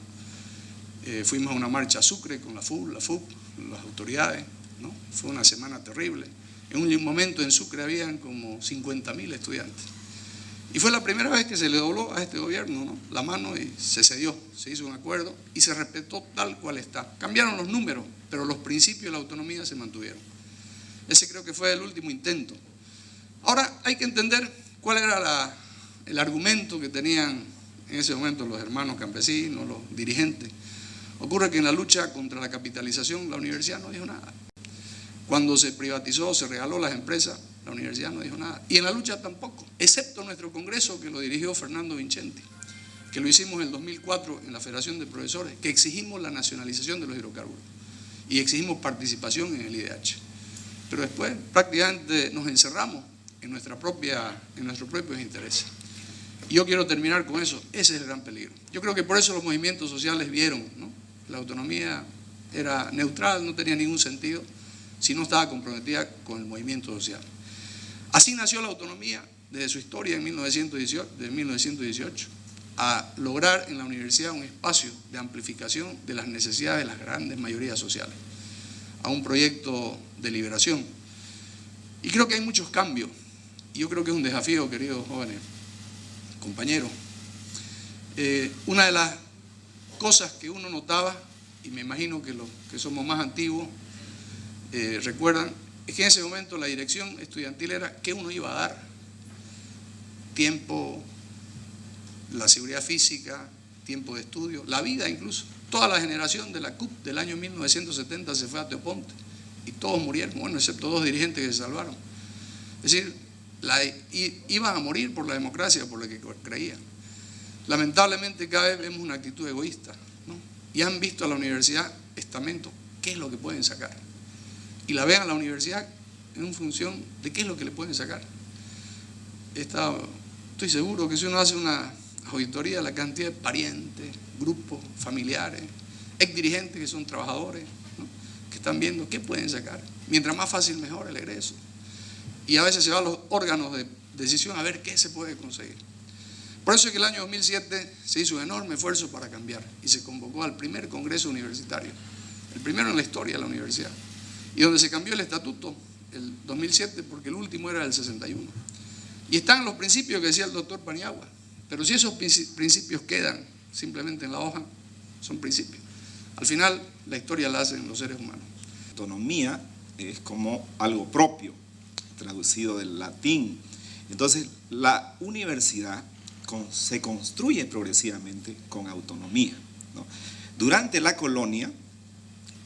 Fuimos a una marcha a Sucre con la FUB, las autoridades, ¿no? Fue una semana terrible. En un momento en Sucre habían como 50.000 estudiantes. Y fue la primera vez que se le dobló a este gobierno, ¿no?, la mano, y se cedió, se hizo un acuerdo y se respetó tal cual está. Cambiaron los números, pero los principios de la autonomía se mantuvieron. Ese creo que fue el último intento. Ahora hay que entender cuál era el argumento que tenían en ese momento los hermanos campesinos, los dirigentes. Ocurre que en la lucha contra la capitalización la universidad no dijo nada. Cuando se privatizó, se regaló las empresas, la universidad no dijo nada. Y en la lucha tampoco, excepto nuestro congreso que lo dirigió Fernando Vincenti, que lo hicimos en el 2004 en la Federación de Profesores, que exigimos la nacionalización de los hidrocarburos y exigimos participación en el IDH. Pero después prácticamente nos encerramos en nuestros propios intereses. Y yo quiero terminar con eso, ese es el gran peligro. Yo creo que por eso los movimientos sociales vieron, ¿no?, la autonomía era neutral, no tenía ningún sentido si no estaba comprometida con el movimiento social. Así nació la autonomía desde su historia en 1918, a lograr en la universidad un espacio de amplificación de las necesidades de las grandes mayorías sociales, a un proyecto de liberación. Y creo que hay muchos cambios, y yo creo que es un desafío, queridos jóvenes compañeros. Una de las cosas que uno notaba, y me imagino que los que somos más antiguos recuerdan, es que en ese momento la dirección estudiantil era qué uno iba a dar: tiempo, la seguridad física, tiempo de estudio, la vida incluso. Toda la generación de la CUP del año 1970 se fue a Teoponte y todos murieron, bueno, excepto 2 dirigentes que se salvaron. Es decir, iban a morir por la democracia, por la que creían. Lamentablemente cada vez vemos una actitud egoísta, ¿no? Y han visto a la universidad estamento, qué es lo que pueden sacar. Y la ven a la universidad en función de qué es lo que le pueden sacar. Estoy seguro que si uno hace una auditoría de la cantidad de parientes, grupos, familiares, exdirigentes que son trabajadores, ¿no?, que están viendo qué pueden sacar. Mientras más fácil, mejor el egreso. Y a veces se va a los órganos de decisión a ver qué se puede conseguir. Por eso es que el año 2007 se hizo un enorme esfuerzo para cambiar y se convocó al primer congreso universitario, el primero en la historia de la universidad, y donde se cambió el estatuto el 2007 porque el último era el 61. Y están los principios que decía el doctor Paniagua, pero si esos principios quedan simplemente en la hoja, son principios. Al final la historia la hacen los seres humanos. Autonomía es como algo propio, traducido del latín. Entonces, la universidad se construye progresivamente con autonomía, ¿no? Durante la colonia,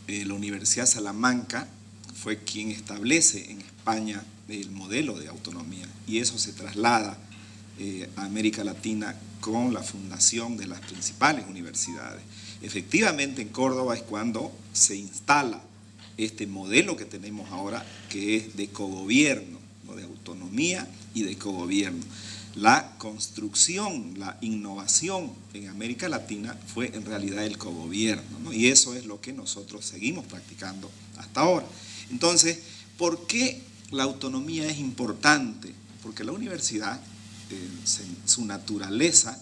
la Universidad de Salamanca fue quien establece en España el modelo de autonomía, y eso se traslada a América Latina con la fundación de las principales universidades. Efectivamente, en Córdoba es cuando se instala este modelo que tenemos ahora, que es de cogobierno, ¿no?, de autonomía y de cogobierno. La construcción, la innovación en América Latina fue en realidad el cogobierno, ¿no? Y eso es lo que nosotros seguimos practicando hasta ahora. Entonces, ¿por qué la autonomía es importante? Porque la universidad, su naturaleza,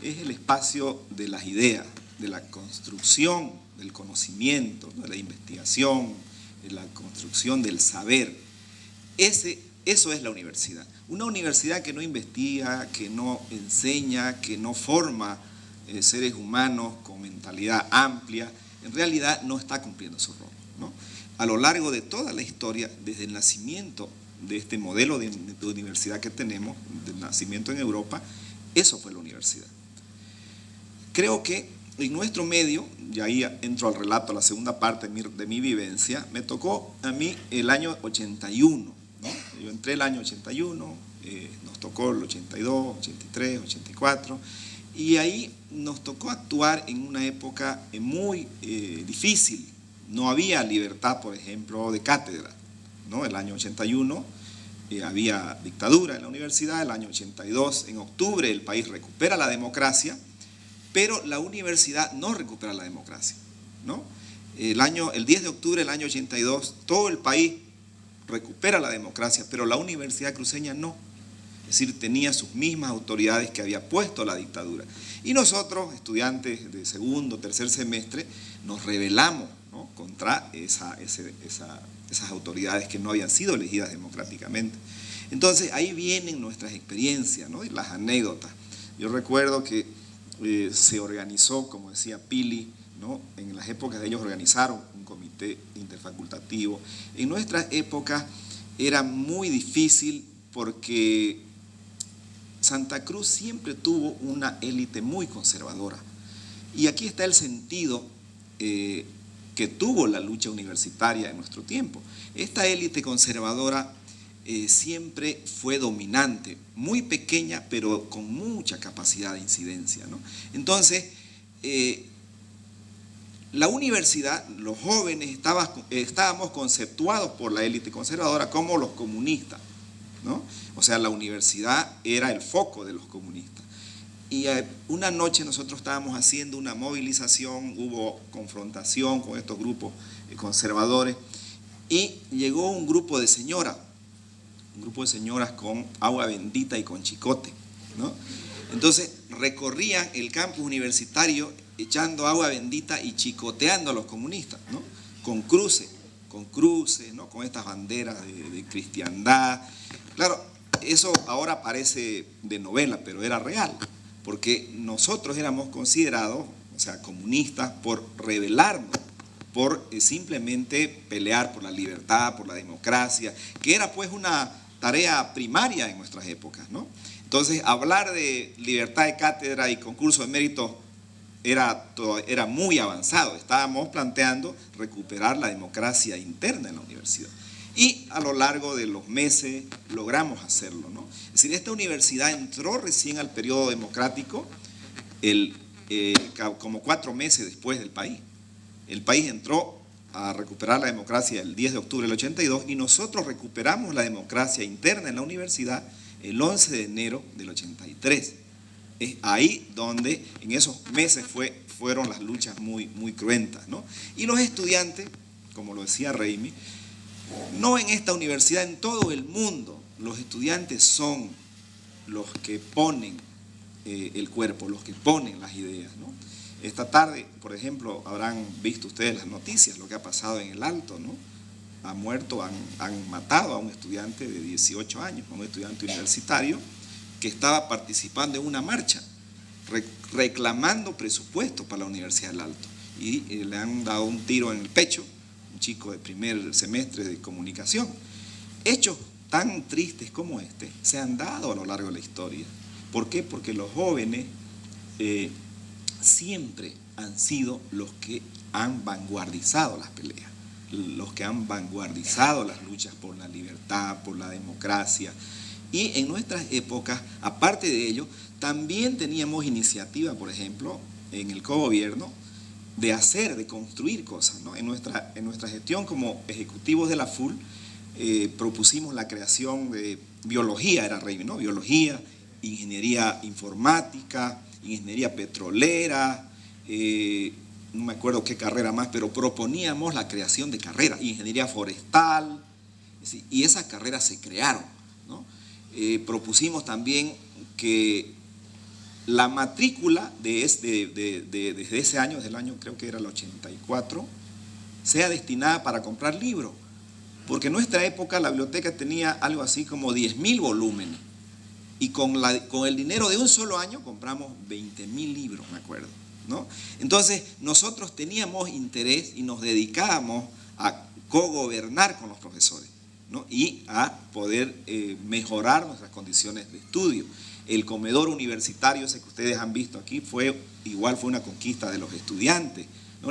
es el espacio de las ideas, de la construcción del conocimiento, de la investigación, de la construcción del saber. Eso es la universidad. Una universidad que no investiga, que no enseña, que no forma seres humanos con mentalidad amplia, en realidad no está cumpliendo su rol, ¿no? A lo largo de toda la historia, desde el nacimiento de este modelo de universidad que tenemos, del nacimiento en Europa, eso fue la universidad. Creo que en nuestro medio, y ahí entro al relato, a la segunda parte de mi vivencia, me tocó a mí el año 81, ¿no? Yo entré el año 81, nos tocó el 82, 83, 84, y ahí nos tocó actuar en una época muy difícil. No había libertad, por ejemplo, de cátedra, ¿no? El año 81 había dictadura en la universidad, el año 82, en octubre, el país recupera la democracia, pero la universidad no recupera la democracia, ¿no? El 10 de octubre del año 82, todo el país recupera la democracia, pero la Universidad Cruceña no. Es decir, tenía sus mismas autoridades que había puesto la dictadura. Y nosotros, estudiantes de segundo, tercer semestre, nos rebelamos, ¿no?, contra esas autoridades que no habían sido elegidas democráticamente. Entonces ahí vienen nuestras experiencias, ¿no? Y las anécdotas. Yo recuerdo que se organizó, como decía Pili, ¿no? En las épocas de ellos organizaron un comité interfacultativo. En nuestras épocas era muy difícil porque Santa Cruz siempre tuvo una élite muy conservadora. Y aquí está el sentido que tuvo la lucha universitaria en nuestro tiempo. Esta élite conservadora siempre fue dominante, muy pequeña, pero con mucha capacidad de incidencia, ¿no? Entonces, la universidad, los jóvenes, estábamos conceptuados por la élite conservadora como los comunistas, ¿no? O sea, la universidad era el foco de los comunistas. Y una noche nosotros estábamos haciendo una movilización, hubo confrontación con estos grupos conservadores, y llegó un grupo de señoras con agua bendita y con chicote, ¿no? Entonces recorrían el campus universitario echando agua bendita y chicoteando a los comunistas, ¿no? Con cruces, ¿no? Con estas banderas de cristiandad. Claro, eso ahora parece de novela, pero era real, porque nosotros éramos considerados, o sea, comunistas, por rebelarnos, por simplemente pelear por la libertad, por la democracia, que era pues una tarea primaria en nuestras épocas, ¿no? Entonces, hablar de libertad de cátedra y concurso de mérito era muy avanzado. Estábamos planteando recuperar la democracia interna en la universidad. Y a lo largo de los meses logramos hacerlo, ¿no? Es decir, esta universidad entró recién al periodo democrático como 4 meses después del país. El país entró a recuperar la democracia el 10 de octubre del 82 y nosotros recuperamos la democracia interna en la universidad el 11 de enero del 83. Es ahí donde en esos meses fueron las luchas muy cruentas, ¿no? Y los estudiantes, como lo decía Raimi, no en esta universidad, en todo el mundo, los estudiantes son los que ponen el cuerpo, los que ponen las ideas, ¿no? Esta tarde, por ejemplo, habrán visto ustedes las noticias, lo que ha pasado en el Alto, ¿no? Han muerto, han matado a un estudiante de 18 años, a un estudiante universitario que estaba participando en una marcha, reclamando presupuesto para la Universidad del Alto. Y le han dado un tiro en el pecho, un chico de primer semestre de comunicación. Hechos tan tristes como este se han dado a lo largo de la historia. ¿Por qué? Porque los jóvenes siempre han sido los que han vanguardizado las peleas, los que han vanguardizado las luchas por la libertad, por la democracia. Y en nuestras épocas, aparte de ello, también teníamos iniciativa, por ejemplo, en el cogobierno, de construir cosas, ¿no? En nuestra gestión como ejecutivos de la FUL, propusimos la creación de biología, era Raimi, ¿no? Biología, ingeniería informática, ingeniería petrolera, no me acuerdo qué carrera más, pero proponíamos la creación de carreras, ingeniería forestal, y esas carreras se crearon, ¿no? Propusimos también que la matrícula desde ese año, desde el año creo que era el 84, sea destinada para comprar libros, porque en nuestra época la biblioteca tenía algo así como 10.000 volúmenes, y con el dinero de un solo año compramos 20.000 libros, me acuerdo, ¿no? Entonces nosotros teníamos interés y nos dedicábamos a cogobernar con los profesores, ¿no? Y a poder mejorar nuestras condiciones de estudio. El comedor universitario, ese que ustedes han visto aquí, igual fue una conquista de los estudiantes, ¿no?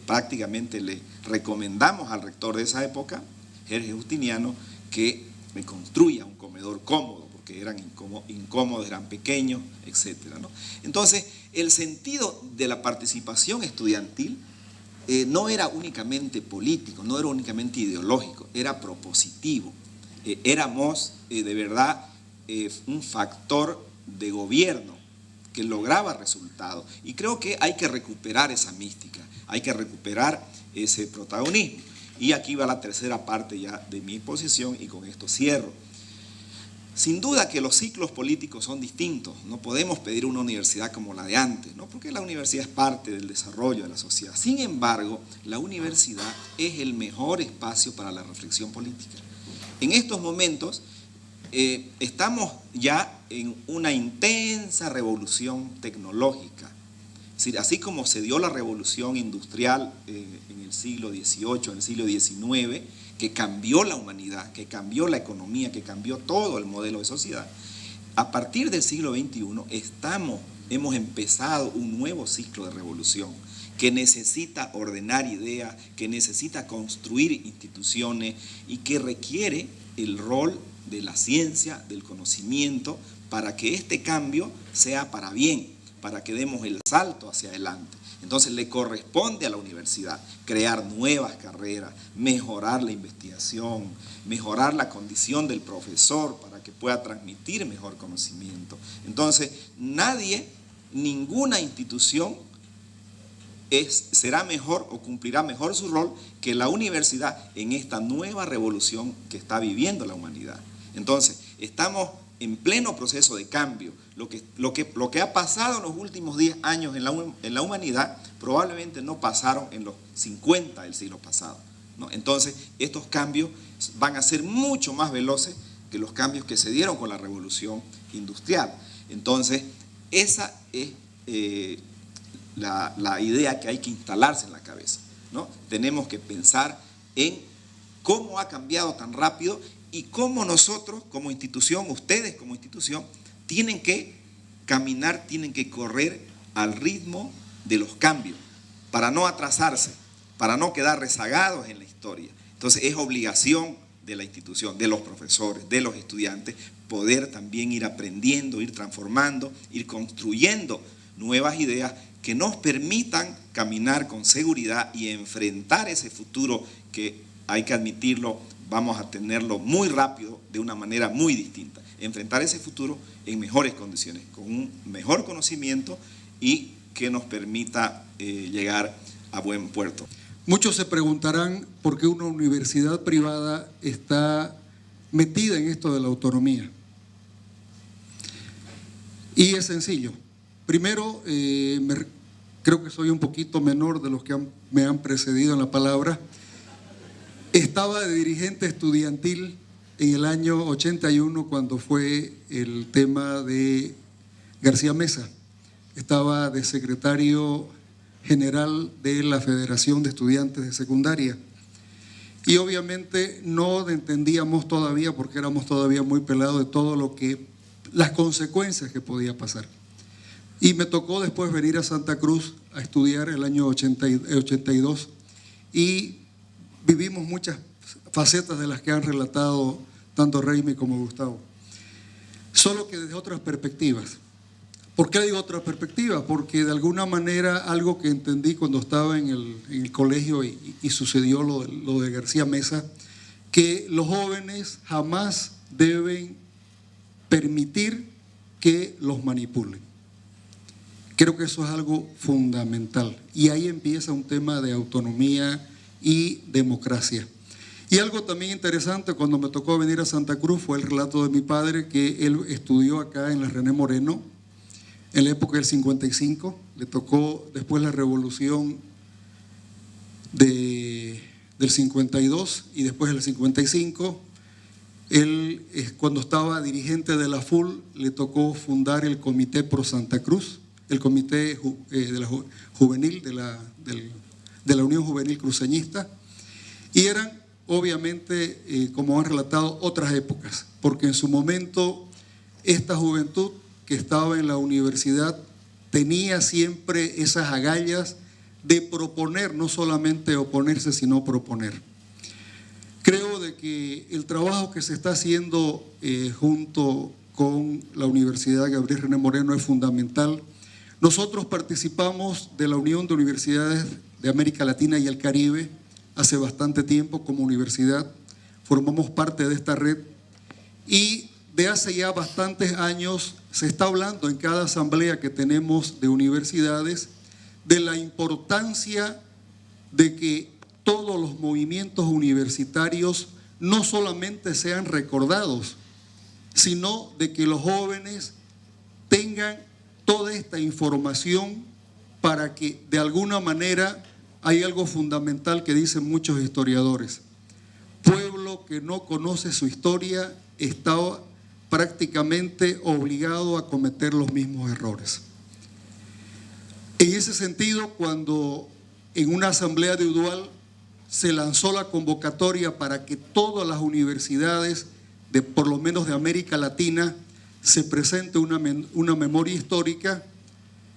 Prácticamente le recomendamos al rector de esa época, Jorge Justiniano, que me construya un comedor cómodo, porque eran incómodos, eran pequeños, etcétera, ¿no? Entonces, el sentido de la participación estudiantil no era únicamente político, no era únicamente ideológico, era propositivo. Éramos de verdad un factor de gobierno que lograba resultados. Y creo que hay que recuperar esa mística, hay que recuperar ese protagonismo. Y aquí va la tercera parte ya de mi exposición y con esto cierro. Sin duda que los ciclos políticos son distintos, no podemos pedir una universidad como la de antes, ¿no? Porque la universidad es parte del desarrollo de la sociedad. Sin embargo, la universidad es el mejor espacio para la reflexión política. En estos momentos, estamos ya en una intensa revolución tecnológica. Es decir, así como se dio la revolución industrial en el siglo XVIII, en el siglo XIX, que cambió la humanidad, que cambió la economía, que cambió todo el modelo de sociedad, a partir del siglo XXI hemos empezado un nuevo ciclo de revolución que necesita ordenar ideas, que necesita construir instituciones y que requiere el rol de la ciencia, del conocimiento, para que este cambio sea para bien, para que demos el salto hacia adelante. Entonces le corresponde a la universidad crear nuevas carreras, mejorar la investigación, mejorar la condición del profesor para que pueda transmitir mejor conocimiento. Entonces ninguna institución será mejor o cumplirá mejor su rol que la universidad en esta nueva revolución que está viviendo la humanidad. Entonces, estamos en pleno proceso de cambio. Lo que ha pasado en los últimos 10 años en la humanidad probablemente no pasaron en los 50 del siglo pasado, ¿no? Entonces, estos cambios van a ser mucho más veloces que los cambios que se dieron con la revolución industrial. Entonces, esa es la idea que hay que instalarse en la cabeza, ¿no? Tenemos que pensar en cómo ha cambiado tan rápido y cómo nosotros como institución, ustedes como institución, tienen que caminar, tienen que correr al ritmo de los cambios para no atrasarse, para no quedar rezagados en la historia. Entonces es obligación de la institución, de los profesores, de los estudiantes, poder también ir aprendiendo, ir transformando, ir construyendo nuevas ideas que nos permitan caminar con seguridad y enfrentar ese futuro que, hay que admitirlo, vamos a tenerlo muy rápido, de una manera muy distinta. Enfrentar ese futuro en mejores condiciones, con un mejor conocimiento y que nos permita llegar a buen puerto. Muchos se preguntarán por qué una universidad privada está metida en esto de la autonomía. Y es sencillo. Primero, creo que soy un poquito menor de los que me han precedido en la palabra. Estaba de dirigente estudiantil en el año 81 cuando fue el tema de García Mesa. Estaba de secretario general de la Federación de Estudiantes de Secundaria. Y obviamente no entendíamos todavía, porque éramos todavía muy pelados, de todo lo que, las consecuencias que podía pasar. Y me tocó después venir a Santa Cruz a estudiar el año 82 y vivimos muchas facetas de las que han relatado tanto Raimi como Gustavo. Solo que desde otras perspectivas. ¿Por qué digo otras perspectivas? Porque de alguna manera algo que entendí cuando estaba en el colegio y sucedió lo de García Mesa, que los jóvenes jamás deben permitir que los manipulen. Creo que eso es algo fundamental y ahí empieza un tema de autonomía y democracia. Y algo también interesante cuando me tocó venir a Santa Cruz fue el relato de mi padre, que él estudió acá en la René Moreno en la época del 55, le tocó después la revolución del 52 y después del 55. Él, cuando estaba dirigente de la FUL, le tocó fundar el Comité Pro Santa Cruz, el Comité Juvenil de la Unión Juvenil Cruceñista, y eran obviamente, como han relatado, otras épocas, porque en su momento esta juventud que estaba en la universidad tenía siempre esas agallas de proponer, no solamente oponerse, sino proponer. Creo de que el trabajo que se está haciendo junto con la Universidad Gabriel René Moreno es fundamental. Nosotros participamos de la Unión de Universidades de América Latina y el Caribe hace bastante tiempo como universidad, formamos parte de esta red y de hace ya bastantes años se está hablando en cada asamblea que tenemos de universidades de la importancia de que todos los movimientos universitarios no solamente sean recordados, sino de que los jóvenes tengan toda esta información para que de alguna manera hay algo fundamental que dicen muchos historiadores. Pueblo que no conoce su historia está prácticamente obligado a cometer los mismos errores. En ese sentido, cuando en una asamblea de UDUAL se lanzó la convocatoria para que todas las universidades, por lo menos de América Latina, se presente una memoria histórica,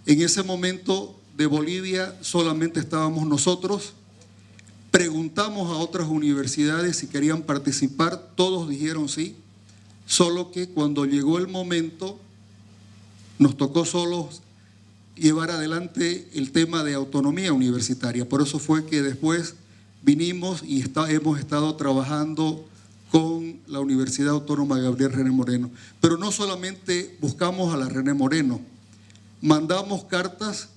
en ese momento de Bolivia solamente estábamos nosotros. Preguntamos a otras universidades si querían participar, todos dijeron sí, solo que cuando llegó el momento nos tocó solos llevar adelante el tema de autonomía universitaria. Por eso fue que después vinimos y hemos estado trabajando con la Universidad Autónoma Gabriel René Moreno. Pero no solamente buscamos a la René Moreno, mandamos cartas,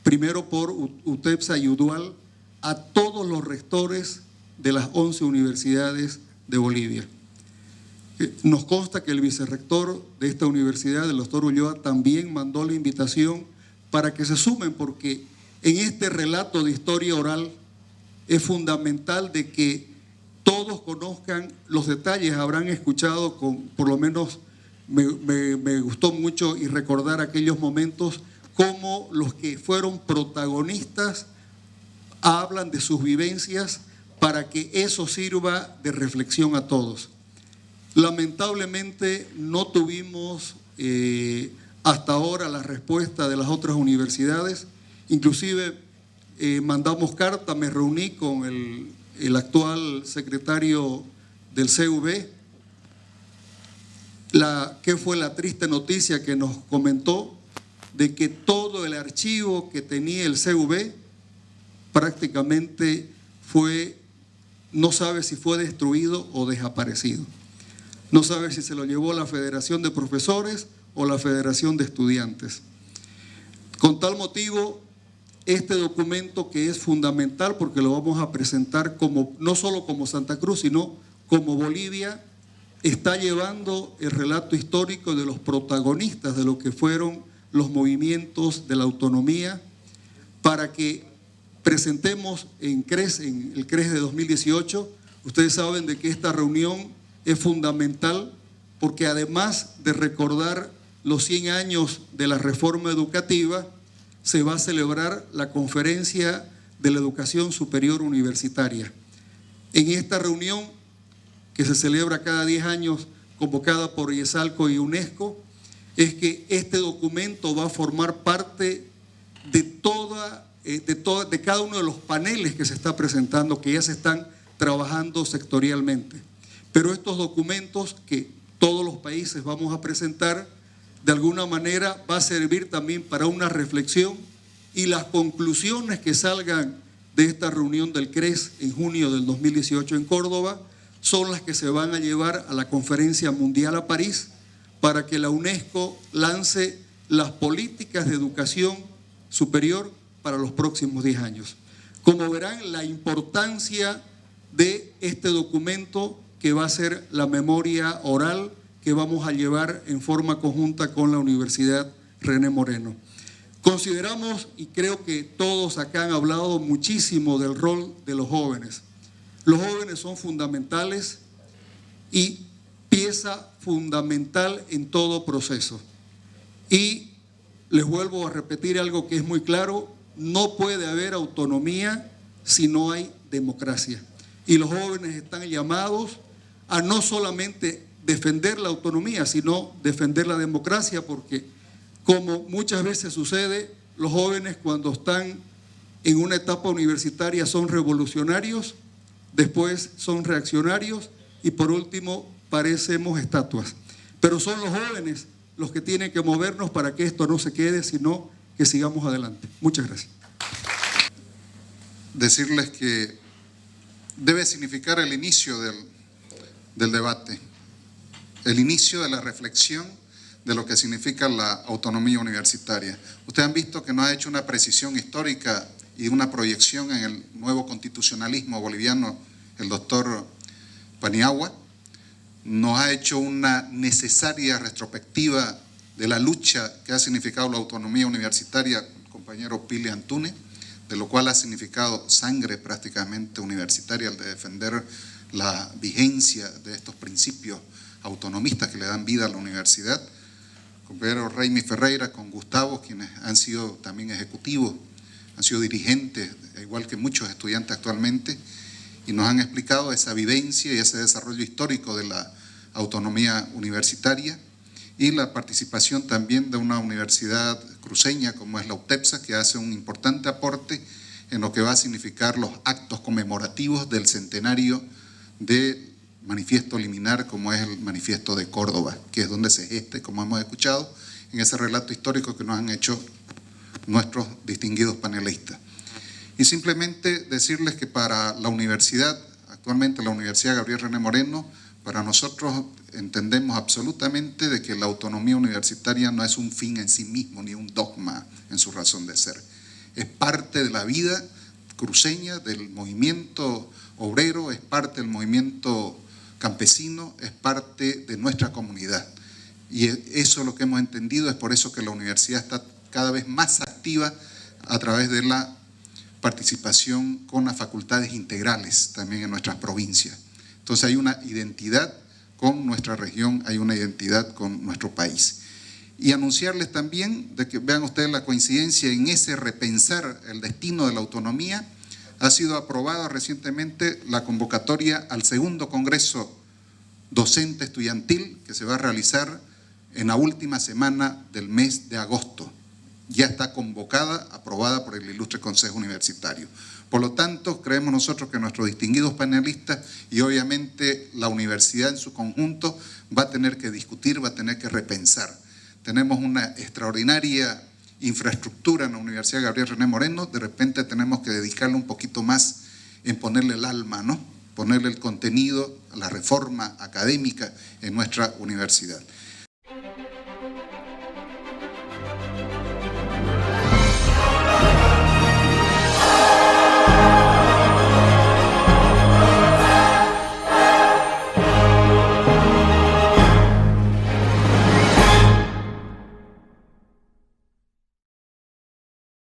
primero por UTEPSA y UDUAL, a todos los rectores de las 11 universidades de Bolivia. Nos consta que el vicerrector de esta universidad, el doctor Ulloa, también mandó la invitación para que se sumen, porque en este relato de historia oral es fundamental de que todos conozcan los detalles. Habrán escuchado, por lo menos me gustó mucho y recordar aquellos momentos, como los que fueron protagonistas hablan de sus vivencias para que eso sirva de reflexión a todos. Lamentablemente no tuvimos hasta ahora la respuesta de las otras universidades, inclusive mandamos carta, me reuní con el actual secretario del CV. ¿Qué fue la triste noticia que nos comentó? De que todo el archivo que tenía el CV prácticamente no sabe si fue destruido o desaparecido. No sabe si se lo llevó la Federación de Profesores o la Federación de Estudiantes. Con tal motivo, este documento, que es fundamental porque lo vamos a presentar no solo como Santa Cruz, sino como Bolivia, está llevando el relato histórico de los protagonistas de lo que fueron los movimientos de la autonomía, para que presentemos en el CRES de 2018. Ustedes saben de que esta reunión es fundamental porque además de recordar los 100 años de la reforma educativa, se va a celebrar la Conferencia de la Educación Superior Universitaria. En esta reunión, que se celebra cada 10 años, convocada por IESALCO y UNESCO, es que este documento va a formar parte de cada uno de los paneles que se está presentando, que ya se están trabajando sectorialmente. Pero estos documentos que todos los países vamos a presentar, de alguna manera va a servir también para una reflexión, y las conclusiones que salgan de esta reunión del CRES en junio del 2018 en Córdoba son las que se van a llevar a la Conferencia Mundial a París, para que la UNESCO lance las políticas de educación superior para los próximos 10 años. Como verán, la importancia de este documento, que va a ser la memoria oral que vamos a llevar en forma conjunta con la Universidad René Moreno. Consideramos, y creo que todos acá han hablado muchísimo del rol de los jóvenes. Los jóvenes son fundamentales y pieza fundamental en todo proceso. Y les vuelvo a repetir algo que es muy claro: no puede haber autonomía si no hay democracia. Y los jóvenes están llamados a no solamente defender la autonomía, sino defender la democracia, porque como muchas veces sucede, los jóvenes cuando están en una etapa universitaria son revolucionarios, después son reaccionarios y por último parecemos estatuas. Pero son los jóvenes los que tienen que movernos para que esto no se quede, sino que sigamos adelante. Muchas gracias. Decirles que debe significar el inicio del debate, el inicio de la reflexión de lo que significa la autonomía universitaria. Ustedes han visto que nos ha hecho una precisión histórica y una proyección en el nuevo constitucionalismo boliviano el doctor Paniagua. Nos ha hecho una necesaria retrospectiva de la lucha que ha significado la autonomía universitaria el compañero Pili Antunes, de lo cual ha significado sangre prácticamente universitaria al de defender la vigencia de estos principios autonomistas que le dan vida a la universidad, con Pedro Reimi Ferreira, con Gustavo, quienes han sido también ejecutivos, han sido dirigentes, igual que muchos estudiantes actualmente, y nos han explicado esa vivencia y ese desarrollo histórico de la autonomía universitaria y la participación también de una universidad cruceña como es la UTEPSA, que hace un importante aporte en lo que va a significar los actos conmemorativos del centenario del manifiesto liminar, como es el manifiesto de Córdoba, que es donde se gesta, como hemos escuchado, en ese relato histórico que nos han hecho nuestros distinguidos panelistas. Y simplemente decirles que para la universidad, actualmente la Universidad Gabriel René Moreno, para nosotros entendemos absolutamente de que la autonomía universitaria no es un fin en sí mismo, ni un dogma en su razón de ser. Es parte de la vida cruceña, del movimiento obrero, es parte del movimiento campesino, es parte de nuestra comunidad. Y eso es lo que hemos entendido, es por eso que la universidad está cada vez más activa a través de la participación con las facultades integrales también en nuestras provincias. Entonces hay una identidad con nuestra región, hay una identidad con nuestro país. Y anunciarles también, de que vean ustedes la coincidencia en ese repensar el destino de la autonomía, ha sido aprobada recientemente la convocatoria al segundo Congreso Docente Estudiantil que se va a realizar en la última semana del mes de agosto. Ya está convocada, aprobada por el Ilustre Consejo Universitario. Por lo tanto, creemos nosotros que nuestros distinguidos panelistas y obviamente la universidad en su conjunto va a tener que discutir, va a tener que repensar. Tenemos una extraordinaria infraestructura en la Universidad Gabriel René Moreno, de repente tenemos que dedicarle un poquito más en ponerle el alma, ¿no? Ponerle el contenido, la reforma académica en nuestra universidad.